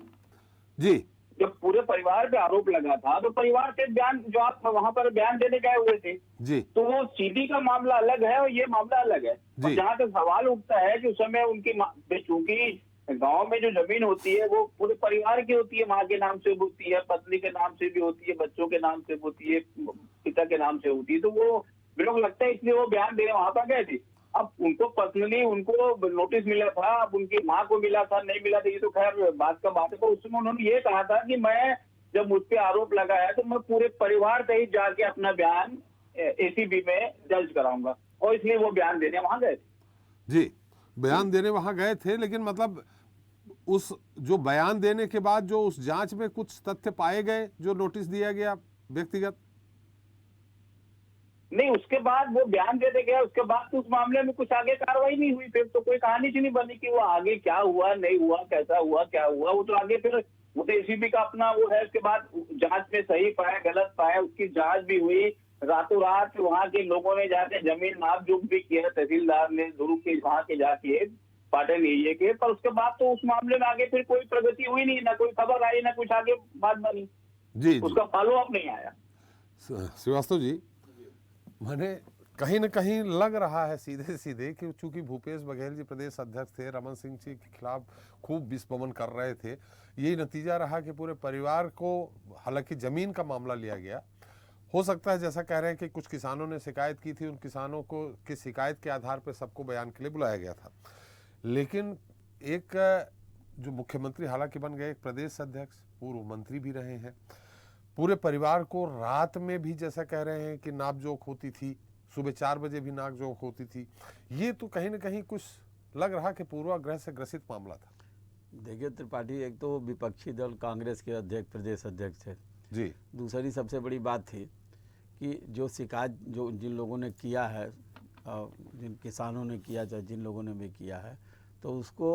जी। जब पूरे परिवार पे आरोप लगा था, तो परिवार के बयान जो आप वहां पर बयान देने गए हुए थे जी। तो वो सीडी का मामला अलग है और ये मामला अलग है। और जहाँ तक सवाल उठता है कि उस समय उनकी चूंकि गांव में जो जमीन होती है वो पूरे परिवार की होती है, माँ के नाम से होती है, पत्नी के नाम से भी होती है, बच्चों के नाम से होती है, पिता के नाम से होती है, तो वो मेरे को लगता है इसलिए वो बयान देने वहां पर गए थे। अब उनको पर्सनली उनको नोटिस मिला था, अब उनकी माँ को मिला था नहीं मिला था ये तो खैर बात का बात है। तो उसमें उन्होंने ये कहा था कि मैं जब मुझ पे आरोप लगा है तो मैं पूरे परिवार सहित जाके अपना बयान एसीबी में दर्ज कराऊंगा, और इसलिए वो बयान देने वहां गए थे। जी, बयान देने वहां गए थे, लेकिन मतलब उस जो बयान देने के बाद जो उस जांच में कुछ तथ्य पाए गए जो नोटिस दिया गया व्यक्तिगत? नहीं, उसके बाद वो बयान देते गया, उसके बाद तो उस मामले में कुछ आगे कार्रवाई नहीं हुई। फिर तो कोई कहानी नहीं बनी कि वो आगे क्या हुआ नहीं हुआ, कैसा हुआ क्या हुआ। वो तो आगे फिर वो तो एसीबी का अपना वो है। उसके बाद जांच में सही पाया गलत पाया, उसकी जांच भी हुई। रातों रात वहाँ के लोगों ने जाके जमीन नापजोख भी किया, तहसीलदार ने दुर्ग के वहाँ के जाके पाटन एरिया के। पर उसके बाद तो उस मामले में आगे फिर कोई प्रगति हुई नहीं, ना कोई खबर आई, ना कुछ आगे बात बनी जी। उसका फॉलो अप नहीं आया। श्रीवास्तव जी, मैंने कहीं न कहीं लग रहा है सीधे सीधे कि चूंकि भूपेश बघेल जी प्रदेश अध्यक्ष थे, रमन सिंह जी के खिलाफ खूब विस्फोमन कर रहे थे, यही नतीजा रहा कि पूरे परिवार को, हालांकि जमीन का मामला लिया गया, हो सकता है जैसा कह रहे हैं कि कुछ किसानों ने शिकायत की थी, उन किसानों को की शिकायत के आधार पर सबको बयान के लिए बुलाया गया था। लेकिन एक जो मुख्यमंत्री हालांकि बन गए, एक प्रदेश अध्यक्ष, पूर्व मंत्री भी रहे हैं, पूरे परिवार को रात में भी जैसा कह रहे हैं कि नापजोख होती थी, सुबह 4 बजे भी नापजोख होती थी। ये तो कहीं न कहीं कुछ लग रहा कि पूर्वाग्रह से ग्रसित मामला था। देखिए त्रिपाठी, एक तो विपक्षी दल कांग्रेस के अध्यक्ष प्रदेश अध्यक्ष थे जी। दूसरी सबसे बड़ी बात थी कि जो शिकायत जो जिन लोगों ने किया है, जिन किसानों ने किया, चाहे जिन लोगों ने भी किया है, तो उसको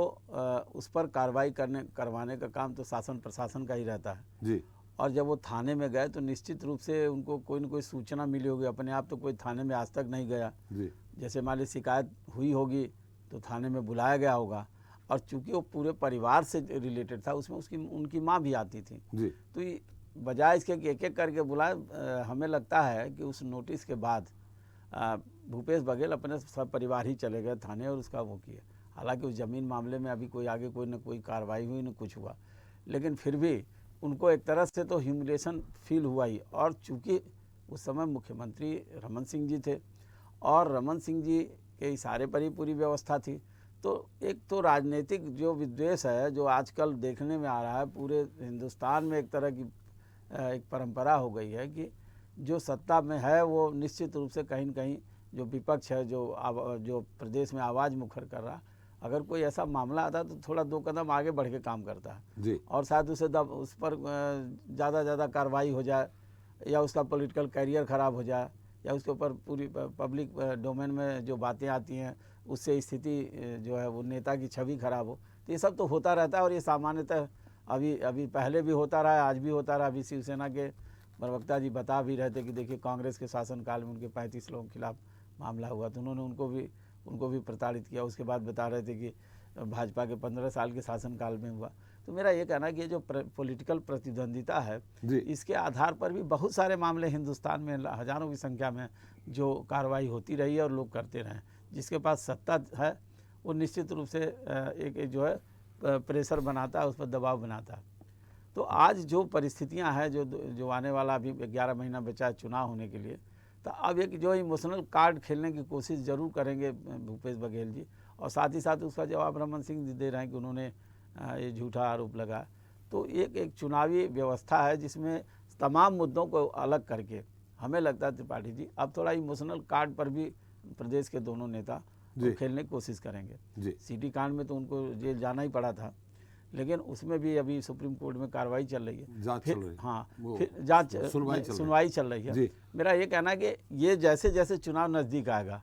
उस पर कार्रवाई करवाने का काम तो शासन प्रशासन का ही रहता है जी। और जब वो थाने में गए तो निश्चित रूप से उनको कोई न कोई सूचना मिली होगी। अपने आप तो कोई थाने में आज तक नहीं गया जी। जैसे मान ली शिकायत हुई होगी तो थाने में बुलाया गया होगा, और चूंकि वो पूरे परिवार से रिलेटेड था, उसमें उनकी माँ भी आती थी जी। तो ये बजाय इसके कि एक एक करके बुलाए, हमें लगता है कि उस नोटिस के बाद भूपेश बघेल अपने सब परिवार ही चले गए थाने और उसका वो किया। हालांकि उस ज़मीन मामले में अभी कोई आगे कोई न कोई कार्रवाई हुई, न कुछ हुआ, लेकिन फिर भी उनको एक तरह से तो ह्यूमिलेशन फील हुआ ही। और चूँकि उस समय मुख्यमंत्री रमन सिंह जी थे और रमन सिंह जी के इशारे पर ही पूरी व्यवस्था थी, तो एक तो राजनीतिक जो विद्वेष है जो आजकल देखने में आ रहा है पूरे हिंदुस्तान में, एक तरह की एक परंपरा हो गई है कि जो सत्ता में है वो निश्चित रूप से कहीं न कहीं जो विपक्ष है, जो प्रदेश में आवाज़ मुखर कर रहा, अगर कोई ऐसा मामला आता है तो थोड़ा 2 कदम आगे बढ़ के काम करता है जी। और शायद उस पर ज़्यादा कार्रवाई हो जाए, या उसका पॉलिटिकल करियर ख़राब हो जाए, या उसके ऊपर पूरी पब्लिक डोमेन में जो बातें आती हैं उससे स्थिति जो है वो नेता की छवि खराब हो। तो ये सब तो होता रहता है और ये सामान्यतः अभी पहले भी होता रहा है, आज भी होता रहा। अभी शिवसेना के प्रवक्ता जी बता भी रहे थे कि देखिए कांग्रेस के शासनकाल में उनके 35 लोगों के खिलाफ मामला हुआ तो उन्होंने उनको भी प्रताड़ित किया। उसके बाद बता रहे थे कि भाजपा के 15 साल के शासनकाल में हुआ। तो मेरा ये कहना है कि ये जो पॉलिटिकल प्रतिद्वंदिता है, इसके आधार पर भी बहुत सारे मामले हिंदुस्तान में हज़ारों की संख्या में जो कार्रवाई होती रही है और लोग करते रहे। जिसके पास सत्ता है वो निश्चित रूप से एक जो है प्रेशर बनाता है, उस पर दबाव बनाता है। तो आज जो परिस्थितियां हैं, जो आने वाला अभी 11 महीना बचा है चुनाव होने के लिए, तो अब एक जो इमोशनल कार्ड खेलने की कोशिश ज़रूर करेंगे भूपेश बघेल जी, और साथ ही साथ उसका जवाब रमन सिंह जी दे रहे हैं कि उन्होंने ये झूठा आरोप लगाया। तो एक चुनावी व्यवस्था है जिसमें तमाम मुद्दों को अलग करके हमें लगता है त्रिपाठी जी अब थोड़ा इमोशनल कार्ड पर भी प्रदेश के दोनों नेता खेलने की कोशिश करेंगे। सिटी कांड में तो उनको जेल जाना ही पड़ा था, लेकिन उसमें भी अभी सुप्रीम कोर्ट में कार्रवाई चल रही है, जांच चल रही है। हाँ, वो फिर जांच सुनवाई चल रही है। जी। मेरा ये कहना है कि ये जैसे जैसे चुनाव नज़दीक आएगा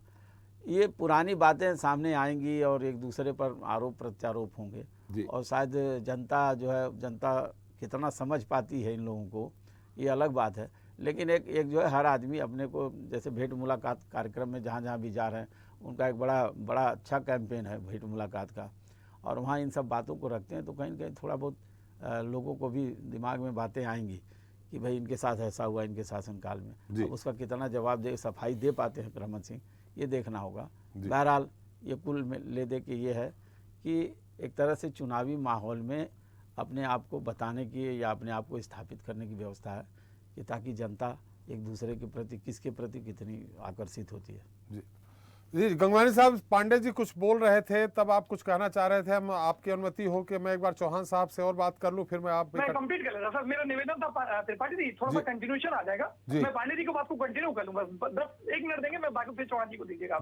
ये पुरानी बातें सामने आएंगी और एक दूसरे पर आरोप प्रत्यारोप होंगे, और शायद जनता कितना समझ पाती है इन लोगों को ये अलग बात है। लेकिन एक जो है हर आदमी अपने को, जैसे भेंट मुलाकात कार्यक्रम में जहाँ जहाँ भी जा रहे हैं उनका एक बड़ा अच्छा कैंपेन है भेंट मुलाकात का, और वहाँ इन सब बातों को रखते हैं तो कहीं न कहीं थोड़ा बहुत लोगों को भी दिमाग में बातें आएंगी कि भाई इनके साथ ऐसा हुआ इनके शासनकाल में। अब उसका कितना जवाब सफाई दे पाते हैं रमन सिंह, ये देखना होगा। बहरहाल ये कुल में ले दे के ये है कि एक तरह से चुनावी माहौल में अपने आप को बताने की या अपने आप को स्थापित करने की व्यवस्था है कि ताकि जनता एक दूसरे के प्रति किसके प्रति कितनी आकर्षित होती है। जी गंगवानी साहब, पांडे जी कुछ बोल रहे थे, तब आप कुछ कहना चाह रहे थे। हम आपकी अनुमति हो कि मैं एक बार चौहान साहब से और बात कर लूं, फिर मैं कंप्लीट कर लेता सर। मेरा निवेदन था त्रिपाठी जी, थोड़ा सा कंटिन्यूएशन आ जाएगा। मैं पांडे जी को बात को कंटिन्यू कर लूंगा, 1 मिनट देंगे, मैं बाकी फिर चौहान जी को दीजिएगा।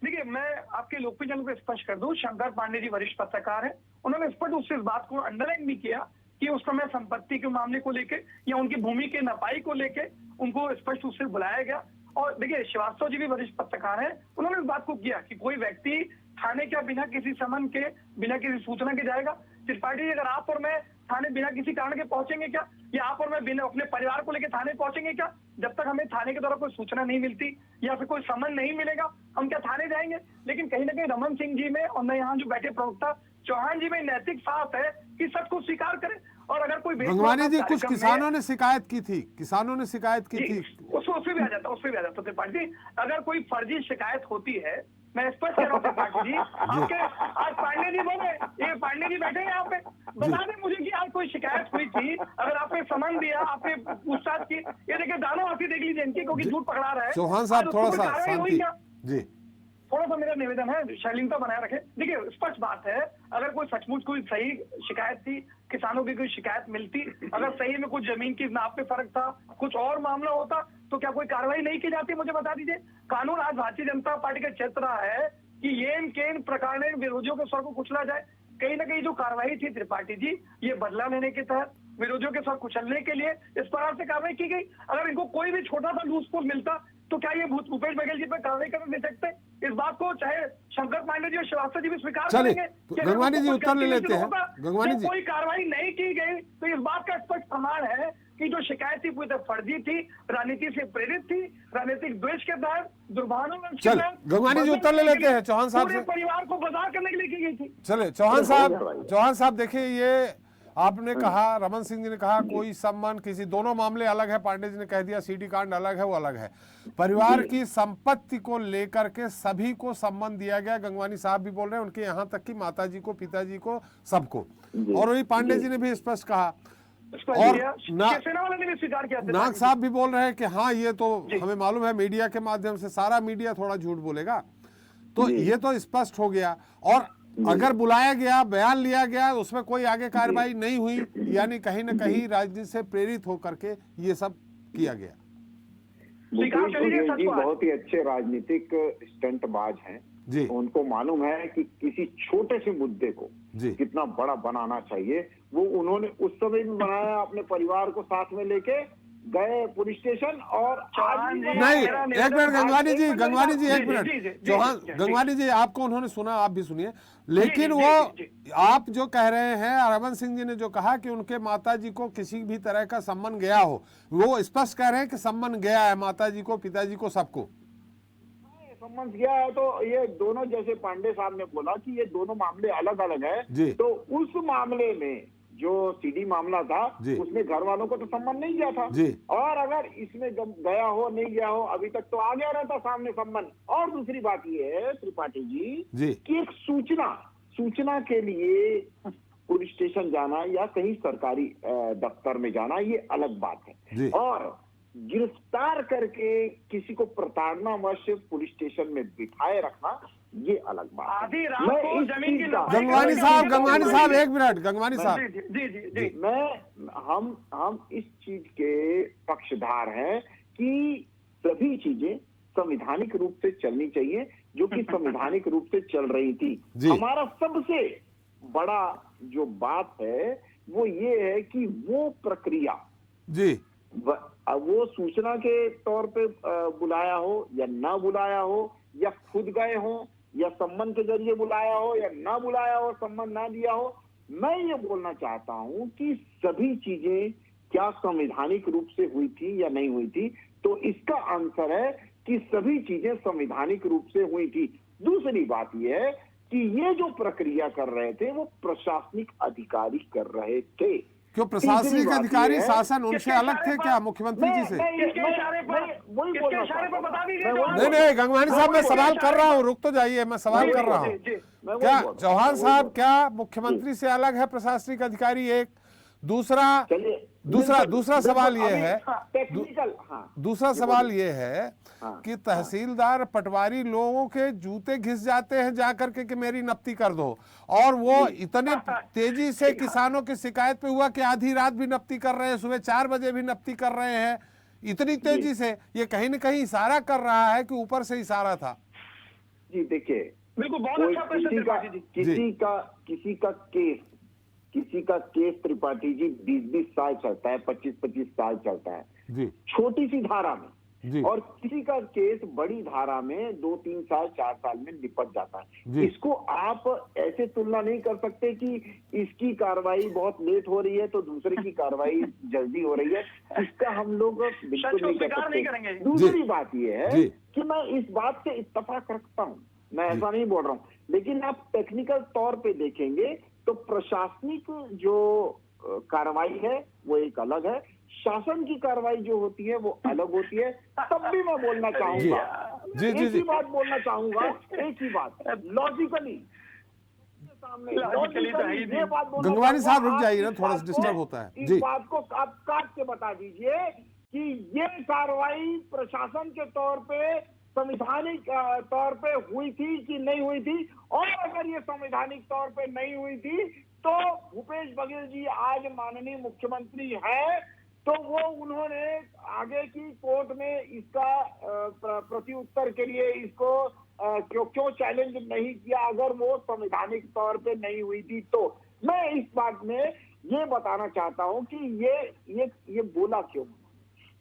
देखिए, मैं आपके लोकप्रिय चैनल को स्पष्ट कर दूं, शंकर पांडे जी वरिष्ठ पत्रकार हैं। उन्होंने स्पष्ट उससे इस बात को अंडरलाइन भी किया कि उस समय संपत्ति के मामले को लेके या उनकी भूमि के नपाई को लेके उनको स्पष्ट रूप से बुलाया गया। और देखिए, श्रीवास्तव जी भी वरिष्ठ पत्रकार हैं, उन्होंने इस बात को किया कि कोई व्यक्ति थाने के बिना किसी समन के, बिना किसी सूचना के जाएगा। त्रिपाठी जी, अगर आप और मैं थाने बिना किसी कारण के पहुंचेंगे क्या, या आप और मैं बिना अपने परिवार को लेकर थाने पहुंचेंगे क्या? जब तक हमें थाने के द्वारा कोई सूचना नहीं मिलती या फिर कोई समन नहीं मिलेगा, हम क्या थाने जाएंगे? लेकिन कहीं ना कहीं रमन सिंह जी में और मैं यहाँ जो बैठे प्रवक्ता चौहान जी में नैतिक साथ है कि सच को स्वीकार करें। और अगर कोई गंगवानी जी, कुछ किसानों ने शिकायत की थी, उसमें भी आ जाता त्रिपाठी जी। अगर कोई फर्जी शिकायत होती है, मैं स्पष्ट कह रहा हूँ त्रिपाठी जी, आपके आज पांडे जी बोले, ये पांडे जी बैठे हैं यहाँ पे, बता दें मुझे कि आज कोई शिकायत हुई थी, अगर आपने समन दिया, आपने पूछताछ की, ये देखिए दानों आंखें देख लीजिए इनकी, क्योंकि झूठ पकड़ा रहा है। चौहान साहब थोड़ा सा शांति जी, थोड़ा सा मेरा निवेदन है, शालीनता बनाए रखें। देखिए, स्पष्ट बात है, अगर कोई सचमुच कोई सही शिकायत थी, किसानों की कोई शिकायत मिलती, अगर सही में कुछ जमीन की नाप पे फर्क था, कुछ और मामला होता, तो क्या कोई कार्रवाई नहीं की जाती? मुझे बता दीजिए। कानून आज भारतीय जनता पार्टी का चल रहा है कि येन केन प्रकार में विरोधियों के स्वर को कुचला जाए। कहीं ना कहीं जो कार्रवाई थी त्रिपाठी जी, ये बदला लेने के तहत विरोधियों के स्वर कुचलने के लिए इस प्रकार से कार्रवाई की गई। अगर इनको कोई भी छोटा सा लूजफुल मिलता तो क्या ये भूपेश बघेल जी पर कार्रवाई कर नहीं सकते? इस बात को चाहे शंकर पांडे जी और श्रीवास्तव जी भी स्वीकार करेंगे। गंगवानी जी उत्तर ले लेते हैं। गंगवानी जी, कोई कार्रवाई नहीं की गई तो इस बात का स्पष्ट प्रमाण है कि जो शिकायत थी पूरी तरह फर्जी थी, राजनीति से प्रेरित थी, राजनीतिक द्वेष के तहत, दुर्भावना के तहत। गंगवानी जी उत्तर ले लेते हैं चौहान साहब से। परिवार को बर्बाद करने के लिए की गई थी। चले चौहान साहब देखिए, ये आपने कहा, रमन सिंह जी ने कहा कोई सम्मान किसी, दोनों मामले अलग है। पांडे जी ने कह दिया सीडी कांड अलग है, वो अलग है। परिवार की संपत्ति को लेकर के सभी को सम्मान दिया गया। गंगवानी साहब भी बोल रहे हैं, उनके यहाँ तक कि माताजी को, पिताजी को, सबको। और वही पांडे जी ने भी स्पष्ट कहा, और नाग साहब भी बोल रहे हैं कि हाँ, ये तो हमें मालूम है, मीडिया के माध्यम से सारा मीडिया थोड़ा झूठ बोलेगा, तो ये तो स्पष्ट हो गया। और अगर बुलाया गया, बयान लिया गया, उसमें कोई आगे कार्रवाई नहीं हुई, यानी कहीं न कहीं राजनीति से प्रेरित होकर के ये सब किया गया। भूपेश बघेल जी बहुत ही अच्छे राजनीतिक स्टंटबाज हैं जी। उनको मालूम है कि किसी छोटे से मुद्दे को कितना बड़ा बनाना चाहिए। वो उन्होंने उस समय भी बनाया, अपने परिवार को साथ में लेके गए पुलिस स्टेशन। और नहीं, एक मिनट गंगवानी जी एक मिनट, चौहान गंगवानी जी, आपको उन्होंने सुना, आप भी सुनिए। लेकिन वो आप जो कह रहे हैं, रमन सिंह जी ने जो कहा कि उनके माताजी को किसी भी तरह का सम्मान गया हो, वो स्पष्ट कह रहे हैं कि सम्मान गया है माताजी को, पिताजी को, सबको सम्मान गया है। तो ये दोनों, जैसे पांडे साहब ने बोला कि ये दोनों मामले अलग अलग है, तो उस मामले में जो सीडी मामला था उसमें घर वालों को तो सम्मान नहीं गया था, और अगर इसमें गया हो नहीं गया हो, अभी तक तो आ गया रहता सामने सम्मान। और दूसरी बात ये है त्रिपाठी जी कि एक सूचना के लिए पुलिस स्टेशन जाना या कहीं सरकारी दफ्तर में जाना, ये अलग बात है। और गिरफ्तार करके किसी को प्रताड़नावश पुलिस स्टेशन में बिठाए रखना, ये अलग बात है। आधी रात को जमीन की गंगवानी साहब एक मिनट, गंगवानी साहब जी, हम इस चीज के पक्षधार हैं कि सभी चीजें संवैधानिक रूप से चलनी चाहिए, जो कि संवैधानिक रूप से चल रही थी। हमारा सबसे बड़ा जो बात है वो ये है कि वो प्रक्रिया जी वो सूचना के तौर पे बुलाया हो या ना बुलाया हो, या खुद गए हो या सम्मन के जरिए बुलाया हो या ना बुलाया हो, सम्मन ना दिया हो, मैं ये बोलना चाहता हूं कि सभी चीजें क्या संवैधानिक रूप से हुई थी या नहीं हुई थी, तो इसका आंसर है कि सभी चीजें संवैधानिक रूप से हुई थी। दूसरी बात यह है कि ये जो प्रक्रिया कर रहे थे वो प्रशासनिक अधिकारी कर रहे थे। क्यों प्रशासनिक अधिकारी शासन उनसे अलग थे क्या मुख्यमंत्री जी से? नहीं गंगवानी साहब, मैं सवाल कर रहा हूँ, रुक तो जाइए, मैं सवाल कर रहा हूँ। क्या चौहान साहब, क्या मुख्यमंत्री से अलग है प्रशासनिक अधिकारी? एक दूसरा सवाल ये है, दूसरा सवाल ये है कि तहसीलदार पटवारी लोगों के जूते घिस जाते हैं जाकर के कि मेरी नप्ती कर दो, और वो इतने तेजी से किसानों की शिकायत पे हुआ कि आधी रात भी नप्ती कर रहे हैं, सुबह 4 बजे भी नप्ती कर रहे हैं, इतनी तेजी से। ये कहीं न कहीं इशारा कर रहा है कि ऊपर से इशारा था। जी देखिए, बिल्कुल, बहुत अच्छा प्रश्न। किसी का केस त्रिपाठी जी 20-20 साल चलता है, 25-25 साल चलता है जी, छोटी सी धारा में जी। और किसी का केस बड़ी धारा में 2-3 साल 4 साल में निपट जाता है। इसको आप ऐसे तुलना नहीं कर सकते कि इसकी कार्रवाई बहुत लेट हो रही है तो दूसरे की कार्रवाई जल्दी हो रही है। इसका हम लोग बिल्कुल नहीं कर सकते। दूसरी बात यह है कि मैं इस बात से इत्तेफाक रखता हूँ, मैं ऐसा नहीं बोल रहा हूँ, लेकिन आप टेक्निकल तौर पे देखेंगे तो प्रशासनिक जो कार्रवाई है वो एक अलग है, शासन की कार्रवाई जो होती है वो अलग होती है। तब भी मैं बोलना चाहूंगा, एक ही बात बोलना चाहूंगा, एक ही बात, लॉजिकली ये बात गंगवानी साहब रुक जाइए ना, थोड़ा सा डिस्टर्ब होता है। इस बात को आप काट के बता दीजिए कि ये कार्रवाई प्रशासन के तौर पे संवैधानिक तौर पे हुई थी कि नहीं हुई थी, और अगर ये संवैधानिक तौर पे नहीं हुई थी तो भूपेश बघेल जी आज माननीय मुख्यमंत्री है, तो वो उन्होंने आगे की कोर्ट में इसका प्रति उत्तर के लिए इसको क्यों चैलेंज नहीं किया अगर वो संवैधानिक तौर पे नहीं हुई थी। तो मैं इस बात में ये बताना चाहता हूं कि ये बोला क्यों,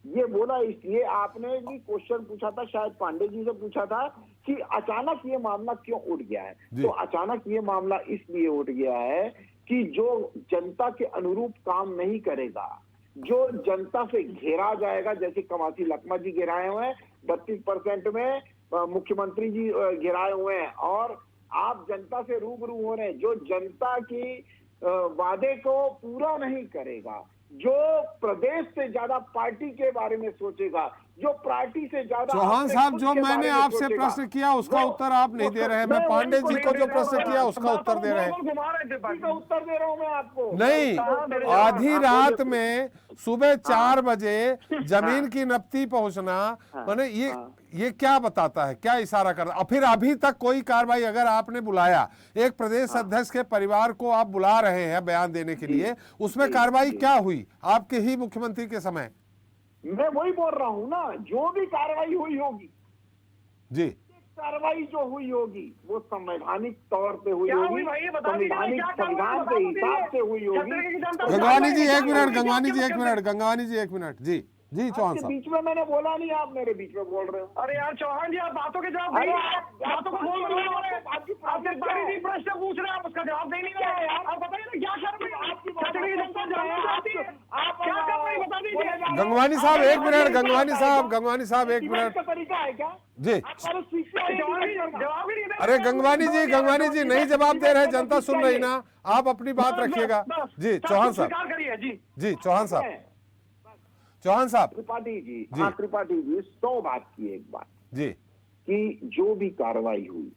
ये बोला इसलिए, आपने भी क्वेश्चन पूछा था, शायद पांडे जी से पूछा था कि अचानक ये मामला क्यों उठ गया है। तो अचानक ये मामला इसलिए उठ गया है कि जो जनता के अनुरूप काम नहीं करेगा, जो जनता से घेरा जाएगा, जैसे कवासी लखमा जी घेराए हुए हैं 32% में, मुख्यमंत्री जी घेराए हुए हैं, और आप जनता से रूबरू हो रहे हैं, जो जनता की वादे को पूरा नहीं करेगा, जो प्रदेश से ज्यादा पार्टी के बारे में सोचेगा, जो पार्टी से ज्यादा। चौहान साहब, जो मैंने आपसे प्रश्न किया उसका उत्तर आप नहीं दे रहे हैं। मैं पांडे जी को जो प्रश्न किया उसका उत्तर दे रहे हैं। उत्तर दे रहा हूं मैं आपको। नहीं, आधी रात में सुबह 4 बजे जमीन की नप्ती पहुंचना, मैंने ये क्या बताता है, क्या इशारा करता है? फिर अभी तक कोई कार्रवाई, अगर आपने बुलाया एक प्रदेश अध्यक्ष के परिवार को, आप बुला रहे हैं बयान देने के लिए, उसमें कार्रवाई क्या हुई आपके ही मुख्यमंत्री के समय? मैं वही बोल रहा हूँ ना, जो भी कार्रवाई हुई होगी जी, कार्रवाई जो हुई होगी वो संवैधानिक तौर पे हुई होगी, संवैधानिक संविधान के हिसाब से हुई होगी। गंगवानी जी 1 मिनट, गंगवानी जी 1 मिनट, गंगवानी जी 1 मिनट। जी जी चौहान साहब, बीच में मैंने बोला नहीं, आप मेरे बीच में बोल रहे हो। अरे यार चौहान जी, आप बातों के जवाब नहीं, बातों को बोल रहे हो, आपसे प्रश्न पूछ रहे हैं, आप उसका जवाब नहीं रहे हैं। आप बताइए ना क्या कर रहे हैं, आप क्या कर रहे हैं, बता दीजिए। गंगवानी साहब 1 मिनट, गंगवानी साहब 1 मिनट। तरीका है क्या जी, जवाब ही नहीं। अरे गंगवानी जी नहीं जवाब दे रहे, जनता सुन रही ना, आप अपनी बात रखिएगा। जी चौहान साहब, जी चौहान साहब, त्रिपाठी जी, हाँ त्रिपाठी जी, 100 बात की एक बात जी, कि जो भी कार्रवाई हुई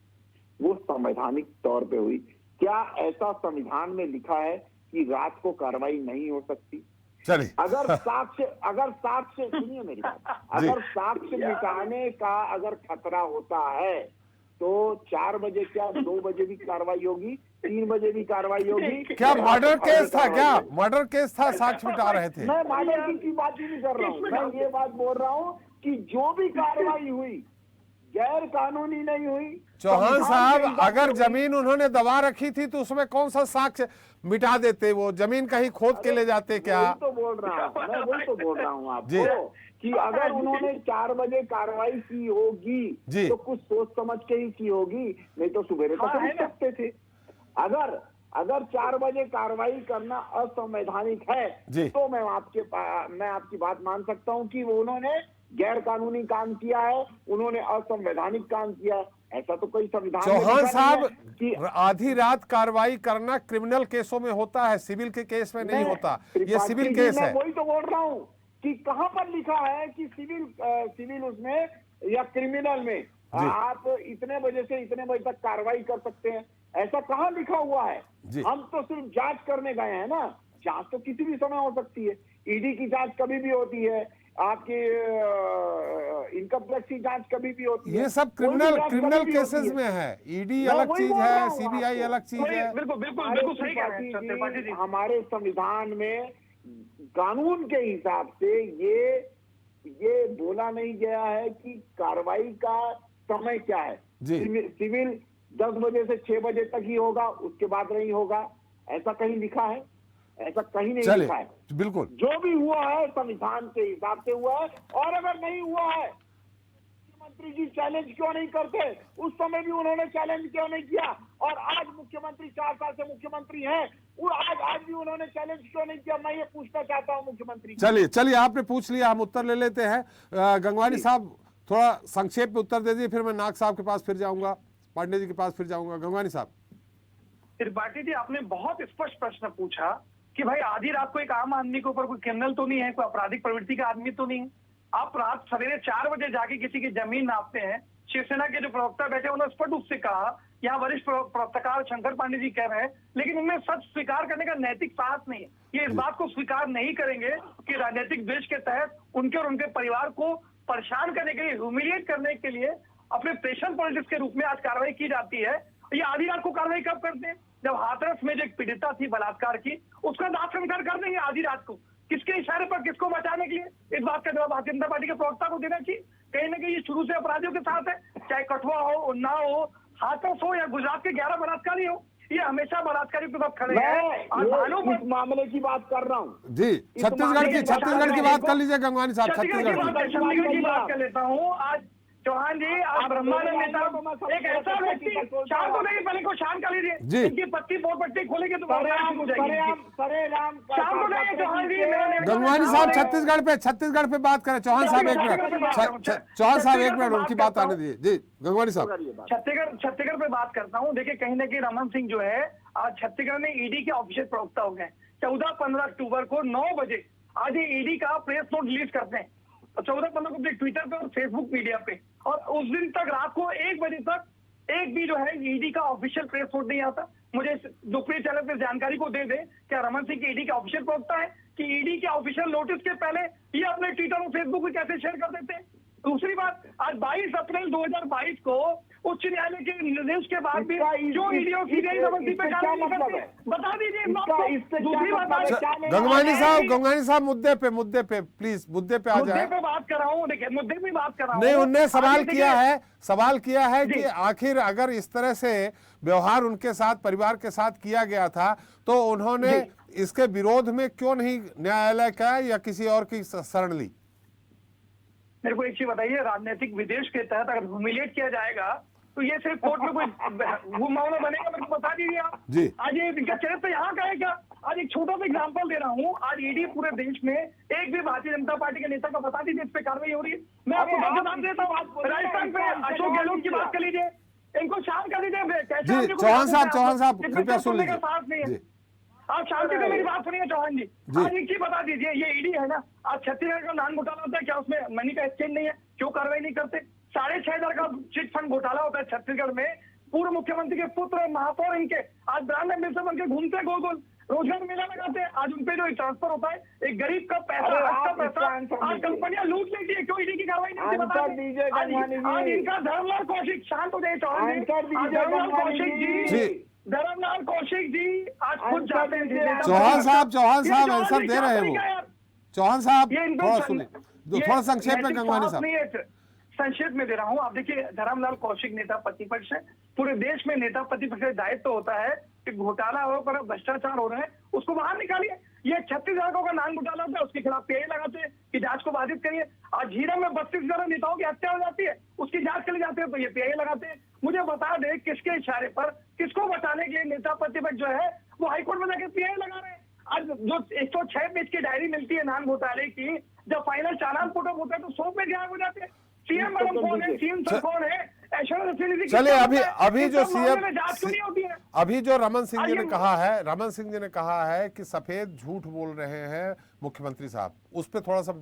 वो संवैधानिक तौर पे हुई। क्या ऐसा संविधान में लिखा है कि रात को कार्रवाई नहीं हो सकती? चलिए, अगर साक्ष्य सुनिए मेरी बात, अगर साक्ष्य मिटाने का अगर खतरा होता है तो 4 बजे क्या 2 बजे भी कार्रवाई होगी, 3 बजे भी कार्रवाई होगी। क्या मर्डर केस था? क्या मर्डर केस था? साक्ष्य मिटा रहे थे? मैं मर्डर की बात ही नहीं कर रहा हूँ, मैं ये बात बोल रहा हूँ कि जो भी कार्रवाई हुई, गैर कानूनी नहीं हुई। चौहान संविधान साहब, के हिसाब अगर से जमीन उन्होंने दबा रखी थी तो उसमें कौन सा साक्ष्य मिटा देते? वो जमीन कहीं खोद के ले जाते क्या? वही तो बोल रहा हूँ मैं, वही तो बोल रहा हूँ जी। आपको कि अगर उन्होंने 4 बजे कार्रवाई की होगी जी। तो कुछ सोच समझ के ही की होगी, नहीं तो सुबेरे तक रुक सकते थे। अगर 4 बजे कार्रवाई करना असंवैधानिक है जी। तो मैं आपकी बात मान सकता हूँ कि वो उन्होंने गैर कानूनी काम किया है, उन्होंने असंवैधानिक काम किया है। ऐसा तो कोई संविधान में चौहान लिखा नहीं साहब, है कि आधी रात कार्रवाई करना क्रिमिनल केसों में होता है, सिविल के केस में नहीं होता। ये त्रिपाठी सिविल जी, केस मैं है। वही तो बोल रहा हूँ कि कहाँ पर लिखा है कि सिविल उसमें या क्रिमिनल में आप इतने बजे से इतने बजे तक कार्रवाई कर सकते हैं, ऐसा कहाँ लिखा हुआ है? जी। हम तो सिर्फ जांच करने गए हैं ना, जांच तो किसी भी समय हो सकती है। ईडी की जांच कभी भी होती है, आपके इनकम टैक्स की जांच कभी भी होती है। ये सब कोई भी जांच क्रिमिनल कभी भी होती केसेस है। में है। ईडी मैं अलग वही चीज बोल है, रहा हूँ सीबीआई आपको। अलग चीज है। बिल्कुल बिल्कुल अरे बिल्कुल सही कह रहे हैं त्रिपाठी जी। हमारे संविधान में कानून के हिसाब से ये बोला नहीं गया है कि कार्रवाई का समय क्या है। जी। सिविल 10 बजे से 6 बजे तक ही होगा, उसके बाद नहीं होगा, ऐसा कहीं लिखा है? ऐसा कहीं नहीं चले, लिखा है। बिल्कुल जो भी हुआ है संविधान के हिसाब से हुआ है, और अगर नहीं हुआ है, मुख्यमंत्री जी चैलेंज क्यों नहीं करते? उस समय भी उन्होंने चैलेंज क्यों नहीं किया? और आज मुख्यमंत्री 4 साल से मुख्यमंत्री हैं, और आज भी उन्होंने चैलेंज क्यों नहीं किया? मैं ये पूछना चाहता हूँ मुख्यमंत्री। चलिए आपने पूछ लिया, हम उत्तर ले लेते हैं। गंगवानी साहब थोड़ा संक्षेप में उत्तर दे दीजिए, फिर मैं नाग साहब के पास फिर जाऊंगा, पांडे जी के पास फिर जाऊंगा। गंगवानी साहब। त्रिपाठी जी, आपने बहुत स्पष्ट प्रश्न पूछा कि भाई आधी रात को एक आम आदमी के ऊपर कोई क्रिमिनल तो नहीं है, कोई आपराधिक प्रवृत्ति का आदमी तो नहीं है। आप रात सवेरे 4 बजे जाके किसी की जमीन नापते हैं। शिवसेना के जो प्रवक्ता बैठे उन्होंने स्पष्ट रूप से कहा, यहाँ वरिष्ठ पत्रकार शंकर पांडे जी कह रहे हैं, लेकिन उनमें सच स्वीकार करने का नैतिक साहस नहीं है। ये इस बात को स्वीकार नहीं करेंगे कि राजनीतिक द्वेष के तहत उनके और उनके परिवार को परेशान करने के लिए, ह्यूमिलिएट करने के लिए अपने प्रेशर पॉलिटिक्स के रूप में आज कार्रवाई की जाती है। ये आधी रात को कार्रवाई कब करते हैं? जब हाथरस में जो एक पीड़िता थी बलात्कार की, उसका दाह संस्कार कर देंगे आधी रात को। किसके इशारे पर, किसको बचाने के लिए? इस बात का जवाब भारतीय जनता पार्टी के प्रवक्ता को देना चाहिए। कहीं ना कहीं ये शुरू से अपराधियों के साथ है, चाहे कठुआ हो, उन्नाव हो, हाथरस हो या गुजरात के 11 बलात्कारी हो, ये हमेशा बलात्कारियों के साथ खड़े हैं। मैं इस मामले की बात कर रहा हूँ जी। छत्तीसगढ़ की बात कर लीजिए गंगवानी साहब। छत्तीसगढ़ की बात कर लेता हूँ। आज चौहान जी, आज ब्रह्मानंद नेता एक ऐसा व्यक्ति, शांत होने के पहले को शांत कर लीजिए। इनकी पट्टी पोर पट्टी खोलेंगे तो शांत हो जाएगी। चौहान जी, गंगवानी साहब छत्तीसगढ़ पे बात करें। चौहान साहब एक मिनट उनकी बात आने दीजिए। जी गंगवानी साहब। छत्तीसगढ़ पे बात करता हूँ। देखिए, कहीं ना कहीं रमन सिंह जो है आज छत्तीसगढ़ में ईडी के ऑफिशियल प्रवक्ता हो गए। 14-15 अक्टूबर को 9 बजे आज ये ईडी का प्रेस नोट रिलीज करते हैं, 14-15 को ट्विटर पे और फेसबुक मीडिया पे, और उस दिन तक रात को 1 बजे तक एक भी जो है ईडी का ऑफिशियल प्रेस नोट नहीं आता। मुझे दोपहर चैनल पे जानकारी को दे दे, क्या रमन सिंह के ईडी का ऑफिशियल प्रवक्ता है कि ईडी के ऑफिशियल नोटिस के पहले ये अपने ट्विटर और फेसबुक पे कैसे शेयर कर देते हैं? दूसरी बात, आज 22 अप्रैल 2022 को उच्च न्यायालय के निर्देश के बाद भी जो ईडी और सीबीआई रमन सिंह पे कार्रवाई नहीं करते, बता दीजिए। दूसरी बात, गंगवानी साहब मुद्दे पे प्लीज, मुद्दे पे आ जाए। मुद्दे पे बात कर रहा हूँ। देखिए, मुद्दे पे बात कर रहा हूँ। नहीं, उनने सवाल किया है कि आखिर अगर इस तरह से व्यवहार उनके साथ, परिवार के साथ किया गया था, तो उन्होंने इसके विरोध में क्यों नहीं न्यायालय का या किसी और की शरण ली? मेरे को एक चीज बताइए, राजनीतिक विदेश के तहत अगर ह्यूमिलिएट किया जाएगा तो ये सिर्फ कोर्ट में कोई वो मामला बनेगा? मेरे को बता दीजिए आप। आज ये इनका चरित्र यहाँ का है क्या? आज एक छोटा सा एग्जांपल दे रहा हूँ। आज ईडी पूरे देश में एक भी भारतीय जनता पार्टी के नेता का बता दीजिए इस पे कार्रवाई हो रही है। मैं आपको नाम देता हूँ। राजस्थान पे अशोक गहलोत की बात कर लीजिए, इनको शांत कर दीजिए। चौहान साहब कृपया सुन लीजिए। आप शांति से मेरी बात सुनिए चौहान जी। आज एक चीज बता दीजिए, ये ईडी है ना, आज छत्तीसगढ़ का नान घोटाला होता है, क्या उसमें मनी का एक्सचेंज नहीं है? क्यों कार्रवाई नहीं करते? 6,500 का चिट फंड घोटाला होता है छत्तीसगढ़ में। पूर्व मुख्यमंत्री के पुत्र महापौर इनके आज ब्रांड एम्बेसडर बनकर घूमते हैं, गोल गोल रोजगार मेला लगाते हैं। आज उनपे जो ट्रांसफर होता है, एक गरीब का पैसा, आज कंपनियां लूट लेती है। क्यों ईडी की कार्रवाई नहीं होती? आज इनका धर्मलाल कौशिक, शांत हो जाए चौहान जी। धर्मलाल कौशिक जी आज खुद जाते हैं। चौहान साहब आंसर दे रहे हैं वो। चौहान साहब थोड़ा सुनिए, थोड़ा संक्षेप में। गंगवानी साहब संक्षेप में दे रहा हूं। आप देखिए, धर्मलाल कौशिक नेता प्रतिपक्ष है। पूरे देश में नेता प्रतिपक्ष का दायित्व तो होता है कि घोटाला हो कर भ्रष्टाचार हो रहे हैं उसको बाहर निकालिए। ये 36 लड़कों का नाम घोटाला होता है, उसके खिलाफ पीआई लगाते हैं कि जांच को बाधित करिए। आज झीरम में 32 नेताओं की हत्या हो जाती है, उसकी जांच के लिए जाते हैं तो ये पीआई लगाते हैं। मुझे बता दे किसके इशारे पर, किसको बचाने के लिए नेता प्रतिपक्ष जो है वो हाईकोर्ट में जाकर पीआई लगा रहे हैं। आज जो 106 पेज की डायरी मिलती है नाम घोटाले की, जब फाइनल चालान फोटो होता है तो 100 पेज गायब हो जाते हैं। सीएम मैडम कौन है, सीएम सर कौन है, चलिए अभी जो सीएम जांच क्यों नहीं होती है? अभी जो रमन सिंह जी ने कहा है, रमन सिंह जी ने कहा है कि सफेद झूठ बोल रहे हैं मुख्यमंत्री साहब, उस पर थोड़ा सा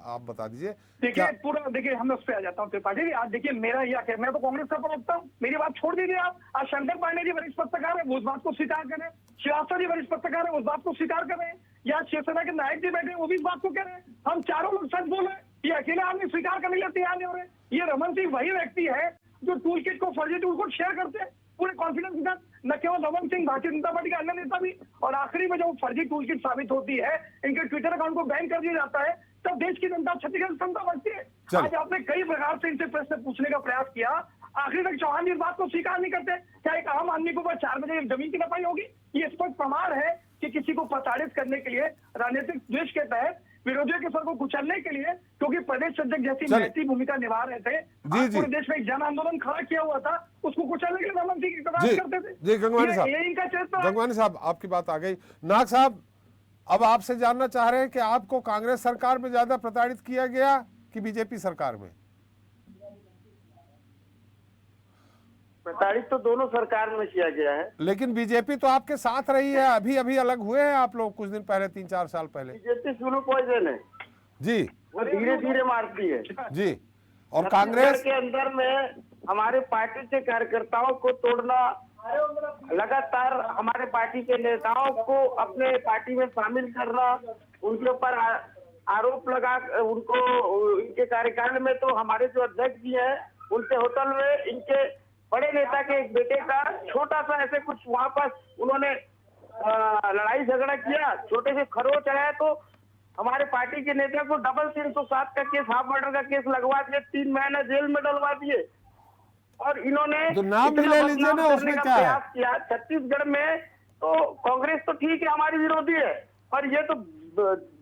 आप बता दीजिए। देखिए पूरा, देखिए हम उस पर आ जाता हूँ त्रिपाठी जी। आज देखिए मेरा यह है, मैं तो कांग्रेस का प्रवक्ता हूँ, मेरी बात छोड़ दीजिए आप। आज शंकर पांडे जी वरिष्ठ पत्रकार है, वो उस बात को स्वीकार करें। श्रीवास्तव जी वरिष्ठ पत्रकार है, उस बात को स्वीकार करें। या शिवसेना के नायक जी बैठे वो भी इस बात को कह रहे हैं। हम चारों लोग सच बोल रहे हैं, ये अकेले आदमी स्वीकार करने के लिए तैयार नहीं हो रहे। ये रमन सिंह वही व्यक्ति है जो टूल किट को, फर्जी टूल को शेयर करते हैं पूरे कॉन्फिडेंस के साथ। न केवल रमन सिंह, भारतीय जनता पार्टी का अन्य नेता भी। और आखिरी में जब फर्जी टूल किट साबित होती है, इनके ट्विटर अकाउंट को बैन कर दिया जाता है, तब देश की जनता छत्तीसगढ़ क्षमता बढ़ती है। आज आपने कई प्रकार से इनसे प्रश्न पूछने का प्रयास किया, आखिर तक चौहान जी इस बात को स्वीकार नहीं करते। क्या एक आम आदमी को 4 बजे जमीन की नपाई होगी? ये स्पष्ट प्रमाण है कि किसी को प्रताड़ित करने के लिए, राजनीतिक द्वेष के तहत विरोधियों के सर को कुचलने के लिए, क्योंकि प्रदेश अध्यक्ष जैसी महती भूमिका निभा रहे थे, पूरे देश में एक जन आंदोलन खड़ा किया हुआ था, उसको कुचलने के लिए रमन सिंह प्रयास करते थे। जी गंगवानी साहब, इनका चरित्र। गंगवानी साहब आपकी बात आ गई। नाग साहब, अब आपसे जानना चाह रहे हैं कि आपको कांग्रेस सरकार में ज्यादा प्रताड़ित किया गया कि बीजेपी सरकार में? प्रताड़ित तो दोनों सरकार में किया गया है, लेकिन बीजेपी तो आपके साथ रही है। अभी अभी अलग हुए हैं आप लोग कुछ दिन पहले, 3-4 साल पहले। बीजेपी स्लो पॉइजन है जी, वो धीरे धीरे मारती है जी। और कांग्रेस के अंदर में हमारे पार्टी के कार्यकर्ताओं को तोड़ना, लगातार हमारे पार्टी के नेताओं को अपने पार्टी में शामिल करना, उनके ऊपर आरोप लगा, उनको इनके कार्यकाल में तो हमारे जो अध्यक्ष जी हैं उनके होटल में इनके बड़े नेता के एक बेटे का छोटा सा ऐसे कुछ वहां पर उन्होंने लड़ाई झगड़ा किया, छोटे से खरोच आया तो हमारे पार्टी के नेता को डबल 307 का केस, हाफ मर्डर का केस लगवा दिए, 3 महीने जेल में डलवा दिए। और इन्होंने तो नाम भी ले लीजिए ना, उसमें क्या है? किया छत्तीसगढ़ में तो कांग्रेस तो ठीक है हमारी विरोधी है, और ये तो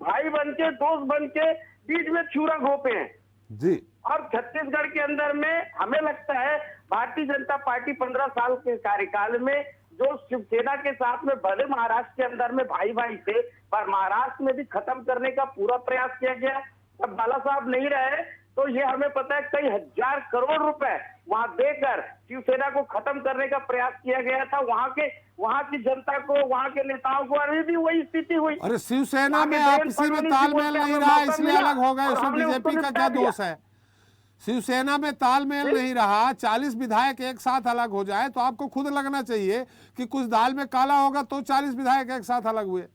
भाई बन के, दोस्त बन के बीच में छुरा घोपे हैं जी। और छत्तीसगढ़ के अंदर में हमें लगता है भारतीय जनता पार्टी 15 साल के कार्यकाल में जो शिवसेना के साथ में भले महाराष्ट्र के अंदर में भाई भाई थे, पर महाराष्ट्र में भी खत्म करने का पूरा प्रयास किया गया। जब बाला साहब नहीं रहे तो ये हमें पता है कई हजार करोड़ रुपए वहां देकर शिवसेना को खत्म करने का प्रयास किया गया था। वहां की जनता को, वहां के नेताओं को अभी भी वही स्थिति हुई। अरे शिवसेना में आपसी में तालमेल नहीं रहा इसलिए अलग हो गए, इसमें बीजेपी का क्या दोष है? शिवसेना में तालमेल नहीं रहा, 40 विधायक एक साथ अलग हो जाए तो आपको खुद लगना चाहिए कि कुछ दाल में काला होगा तो 40 विधायक एक साथ अलग हुए।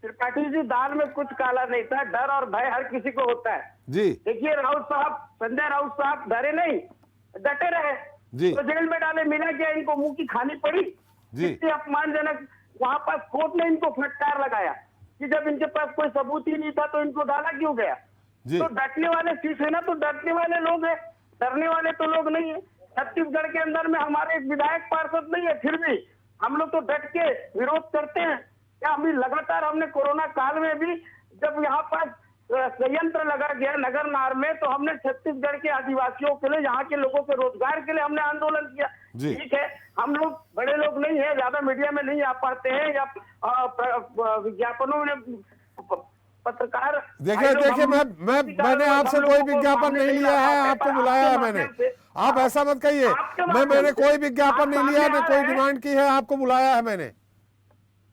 त्रिपाठी जी, दाल में कुछ काला नहीं था, डर और भय हर किसी को होता है जी। देखिए राउत साहब, संजय राउत साहब डरे नहीं, डटे रहे जी। तो जेल में डाले, मिला क्या इनको मुंह की खानी पड़ी जी। इतनी अपमानजनक। वहां पर कोर्ट ने इनको फटकार लगाया कि जब इनके पास कोई सबूत ही नहीं था तो इनको डाला क्यों गया जी। तो डटने वाले, शिवसेना तो डटने वाले लोग हैं, डरने वाले तो लोग नहीं है। छत्तीसगढ़ के अंदर में हमारे एक विधायक पार्षद नहीं है, फिर भी हम लोग तो डट के विरोध करते हैं। क्या हम लगातार, हमने कोरोना काल में भी जब यहाँ पर संयंत्र लगा गया नगर नार में, तो हमने छत्तीसगढ़ के आदिवासियों के लिए, यहाँ के लोगों के रोजगार के लिए हमने आंदोलन किया। ठीक है, हम लोग बड़े लोग नहीं है, ज्यादा मीडिया में नहीं आ पाते हैं या विज्ञापनों में पत्रकार। देखिए मैंने आपसे कोई विज्ञापन नहीं लिया है, आपको बुलाया है मैंने। आप ऐसा मत कहिए, मैंने कोई विज्ञापन नहीं लिया, न कोई डिमांड की है, आपको बुलाया है मैंने।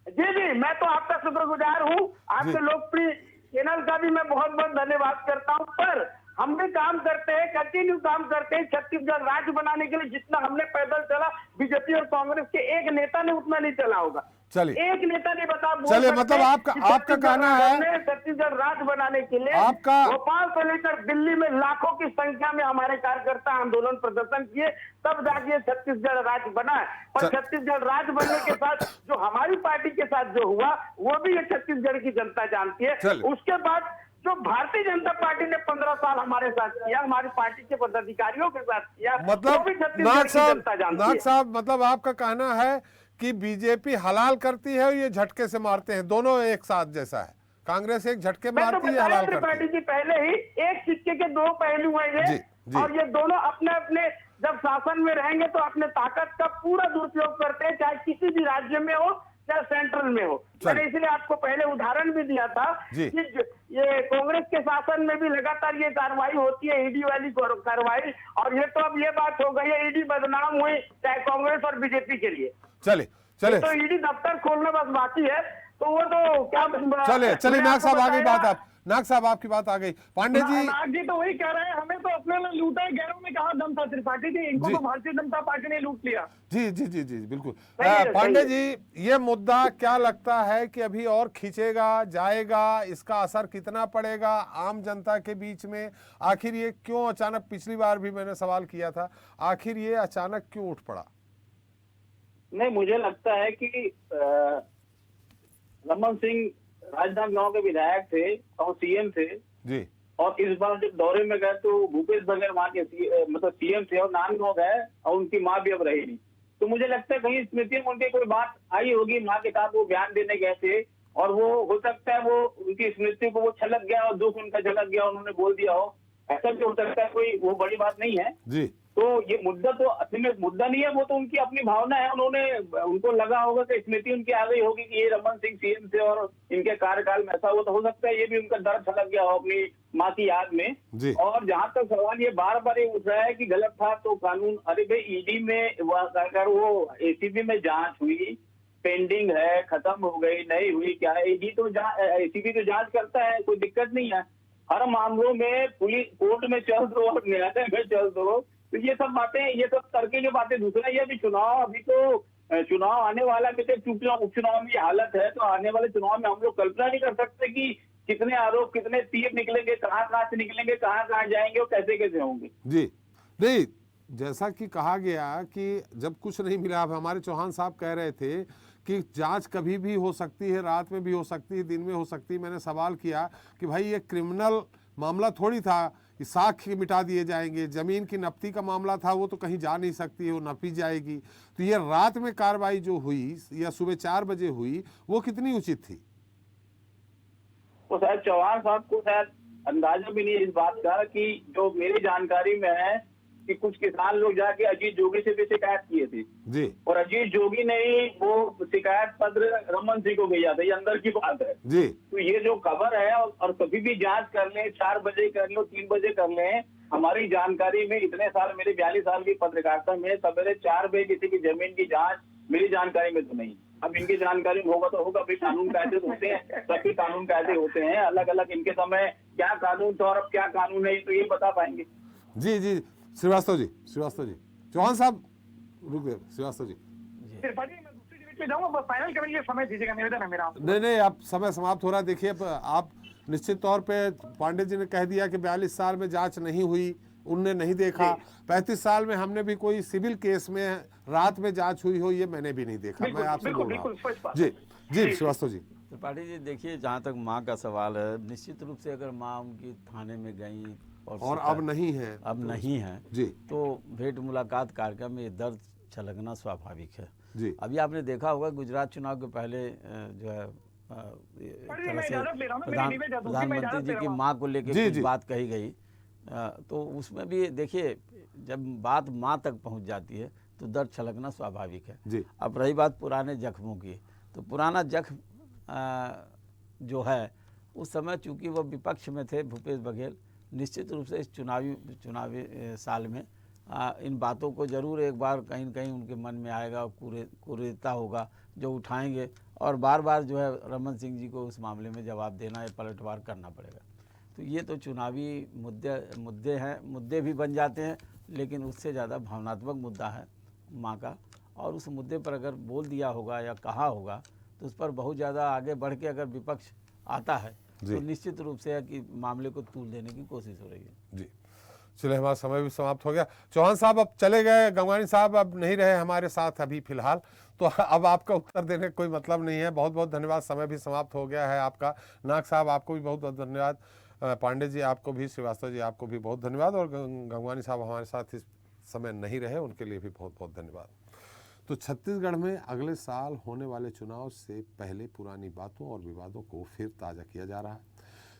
जी जी, मैं तो आपका शुक्रगुजार हूँ, आपके लोकप्रिय चैनल का भी मैं बहुत बहुत धन्यवाद करता हूँ। पर हम भी काम करते हैं, कंटिन्यू काम करते हैं छत्तीसगढ़ राज्य बनाने के लिए। जितना हमने पैदल चला, बीजेपी और कांग्रेस के एक नेता ने उतना नहीं चला होगा। चलिए, एक नेता ने बता, चलिए, मतलब आपका कहना है छत्तीसगढ़ राज्य बनाने के लिए आपका भोपाल से लेकर दिल्ली में लाखों की संख्या में हमारे कार्यकर्ता आंदोलन प्रदर्शन किए, तब जाके छत्तीसगढ़ राज्य बना है। और छत्तीसगढ़ राज्य बनने के साथ जो हमारी पार्टी के साथ जो हुआ वो भी ये छत्तीसगढ़ की जनता जानती है। उसके बाद जो भारतीय जनता पार्टी ने 15 साल हमारे साथ किया, हमारी पार्टी के पदाधिकारियों के साथ किया, मतलब वो भी छत्तीसगढ़ की जनता जानती है। नाग साहब, मतलब आपका कहना है कि बीजेपी हलाल करती है और ये झटके से मारते हैं, दोनों एक साथ जैसा है। कांग्रेस एक झटके मारती है, हलाल करती है। त्रिपाठी जी, पहले ही एक सिक्के के दो पहलू हैं ये, और ये दोनों अपने अपने जब शासन में रहेंगे तो अपने ताकत का पूरा दुरुपयोग करते हैं, चाहे किसी भी राज्य में हो चाहे सेंट्रल में हो। मैंने इसलिए आपको पहले उदाहरण भी दिया था कि ये कांग्रेस के शासन में भी लगातार ये कार्रवाई होती है, ईडी वाली कार्रवाई, और ये तो अब ये बात हो गई है ईडी बदनाम हुई चाहे कांग्रेस और बीजेपी के लिए। चले तो ईडी दफ्तर खोलना बस बाकी है, तो वो तो क्या। चले नाग साहब, आ गई बात। आप नाग साहब, आपकी बात आ गई। पांडे जी, नाग जी तो वही कह रहे हैं, हमें तो अपने में लूटा है, गैरों में कहा दम था। त्रिपाठी जी, इनको तो भारतीय जनता पार्टी ने लूट लिया। जी जी जी जी बिल्कुल। पांडे जी, ये मुद्दा क्या लगता है कि अभी और खींचेगा जाएगा, इसका असर कितना पड़ेगा आम जनता के बीच में? आखिर ये क्यों अचानक, पिछली बार भी मैंने सवाल किया था, आखिर ये अचानक क्यों उठ पड़ा? नहीं, मुझे लगता है कि रमन सिंह राजनांदगांव के विधायक थे और सीएम थे जी, और इस बार जब दौरे में गए तो भूपेश बघेल वहां के मतलब सीएम थे और नांदगांव गए और उनकी माँ भी अब रही नहीं। तो मुझे लगता है कहीं स्मृति में उनकी कोई बात आई होगी, माँ के साथ वो बयान देने गए थे, और वो हो सकता है वो उनकी स्मृति को वो छलक गया और दुख उनका झलक गया, उन्होंने बोल दिया हो, ऐसा भी हो सकता है, कोई वो बड़ी बात नहीं है जी। तो ये मुद्दा तो असली में मुद्दा नहीं है, वो तो उनकी अपनी भावना है। उनको लगा होगा कि स्मृति उनकी आ गई होगी कि ये रमन सिंह सीएम थे और इनके कार्यकाल में ऐसा हुआ, तो हो सकता है ये भी उनका दर्द छलक गया हो अपनी माँ की याद में। और जहां तक सवाल ये बार बार ये उठ रहा है कि गलत था तो कानून, अरे भाई ईडी में अगर वो एसीबी में जांच हुई, पेंडिंग है, खत्म हो गई, नहीं हुई, क्या है, ईडी तो एसीबी तो जांच करता है, कोई दिक्कत नहीं है। हर मामलों में पुलिस कोर्ट में चल दो और न्यायालय में चल दो, तो ये सब बातें, ये सब तर्के की बातें। दूसरा ये भी चुनाव, अभी तो चुनाव आने वाला, चूंकि उपचुनाव में ये हालत है, तो आने वाले चुनाव में हम लोग कल्पना नहीं कर सकते कि कितने आरोप, कितने तीर निकलेंगे, कहाँ से निकलेंगे, कहाँ जाएंगे और कैसे कैसे होंगे। जी नहीं, जैसा कि कहा गया कि जब कुछ नहीं मिला, अब हमारे चौहान साहब कह रहे थे कि जांच कभी भी हो सकती है, रात में भी हो सकती है, दिन में हो सकती है। मैंने सवाल किया कि भाई ये क्रिमिनल मामला थोड़ी था कि साक्ष्य मिटा दिए जाएंगे, जमीन की नपती का मामला था, वो तो कहीं जा नहीं सकती है, वो नपी जाएगी। तो ये रात में कार्रवाई जो हुई या सुबह 4 बजे हुई, वो कितनी उचित थी? वो शायद चौहान साहब को शायद अंदाजा भी नहीं है इस बात का कि जो मेरी जानकारी में है कि कुछ किसान लोग जाके अजीत जोगी से भी शिकायत किए थे जी, और अजीत जोगी ने ही वो शिकायत पत्र रमन सिंह को भेजा था, ये अंदर की बात है जी। तो ये जो खबर है, और कभी भी जांच कर लें, 4 बजे कर लो, 3 बजे कर लें, हमारी जानकारी में इतने साल, मेरे 42 साल की पत्रकारिता में सवेरे 4 बजे किसी की जमीन की जांच मेरी जानकारी में तो नहीं। अब इनकी जानकारी में होगा तो होगा, भाई कानून कायदे होते हैं, सभी कानून कायदे होते हैं, अलग अलग इनके समय क्या कानून था और अब क्या कानून है, तो ये बता पाएंगे। जी जी, श्रीवास्तव जी, चौहान साहब रुक गए। श्रीवास्तव जी, फाइनल करने के लिए समय दीजिएगा, निवेदन है मेरा। नहीं, अब समय समाप्त हो रहा है। देखिए, आप निश्चित तौर पे, पांडे जी ने कह दिया कि 42 साल में जांच नहीं हुई, उनने नहीं देखा। 35 साल में हमने भी कोई सिविल केस में रात में जांच हुई हो, ये मैंने भी नहीं देखा। मैं आपसे बोल रहा हूँ। जी जी, श्रीवास्तव जी। त्रिपाठी जी, देखिए, जहाँ तक माँ का सवाल है, निश्चित रूप से अगर माँ उनकी थाने में गई और अब नहीं है जी, तो भेंट मुलाकात कार्यक्रम में दर्द छलकना स्वाभाविक है जी। अभी आपने देखा होगा गुजरात चुनाव के पहले जो है प्रधानमंत्री जी की माँ को लेकर कुछ बात कही गई, तो उसमें भी देखिए, जब बात माँ तक पहुंच जाती है तो दर्द छलकना स्वाभाविक है जी। अब रही बात पुराने जख्मों की, तो पुराना जख्म जो है, उस समय चूंकि वो विपक्ष में थे भूपेश बघेल, निश्चित रूप से इस चुनावी साल में इन बातों को जरूर एक बार कहीं न कहीं उनके मन में आएगा और कुरीता होगा जो उठाएंगे, और बार बार जो है रमन सिंह जी को उस मामले में जवाब देना या पलटवार करना पड़ेगा। तो ये तो चुनावी मुद्दे भी बन जाते हैं, लेकिन उससे ज़्यादा भावनात्मक मुद्दा है माँ का, और उस मुद्दे पर अगर बोल दिया होगा या कहा होगा तो उस पर बहुत ज़्यादा आगे बढ़ के अगर विपक्ष आता है तो निश्चित रूप से है कि मामले को तूल देने की कोशिश हो रही है। जी, चलिए, हमारा समय भी समाप्त हो गया। चौहान साहब अब चले गए, गंगवानी साहब अब नहीं रहे हमारे साथ अभी फिलहाल, तो अब आपका उत्तर देने का कोई मतलब नहीं है। बहुत बहुत धन्यवाद, समय भी समाप्त हो गया है आपका। नाग साहब, आपको भी बहुत बहुत धन्यवाद। पांडे जी आपको भी, श्रीवास्तव जी आपको भी बहुत धन्यवाद, और गंगवानी साहब हमारे साथ इस समय नहीं रहे, उनके लिए भी बहुत बहुत धन्यवाद। तो छत्तीसगढ़ में अगले साल होने वाले चुनाव से पहले पुरानी बातों और विवादों को फिर ताज़ा किया जा रहा है।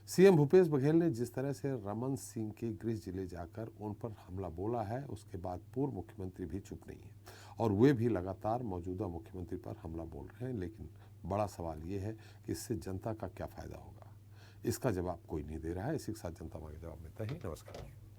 सीएम भूपेश बघेल ने जिस तरह से रमन सिंह के गृह जिले जाकर उन पर हमला बोला है, उसके बाद पूर्व मुख्यमंत्री भी चुप नहीं है और वे भी लगातार मौजूदा मुख्यमंत्री पर हमला बोल रहे हैं। लेकिन बड़ा सवाल ये है कि इससे जनता का क्या फ़ायदा होगा, इसका जवाब कोई नहीं दे रहा है। इसी के साथ जनता मांगे जवाब मिलता ही। नमस्कार।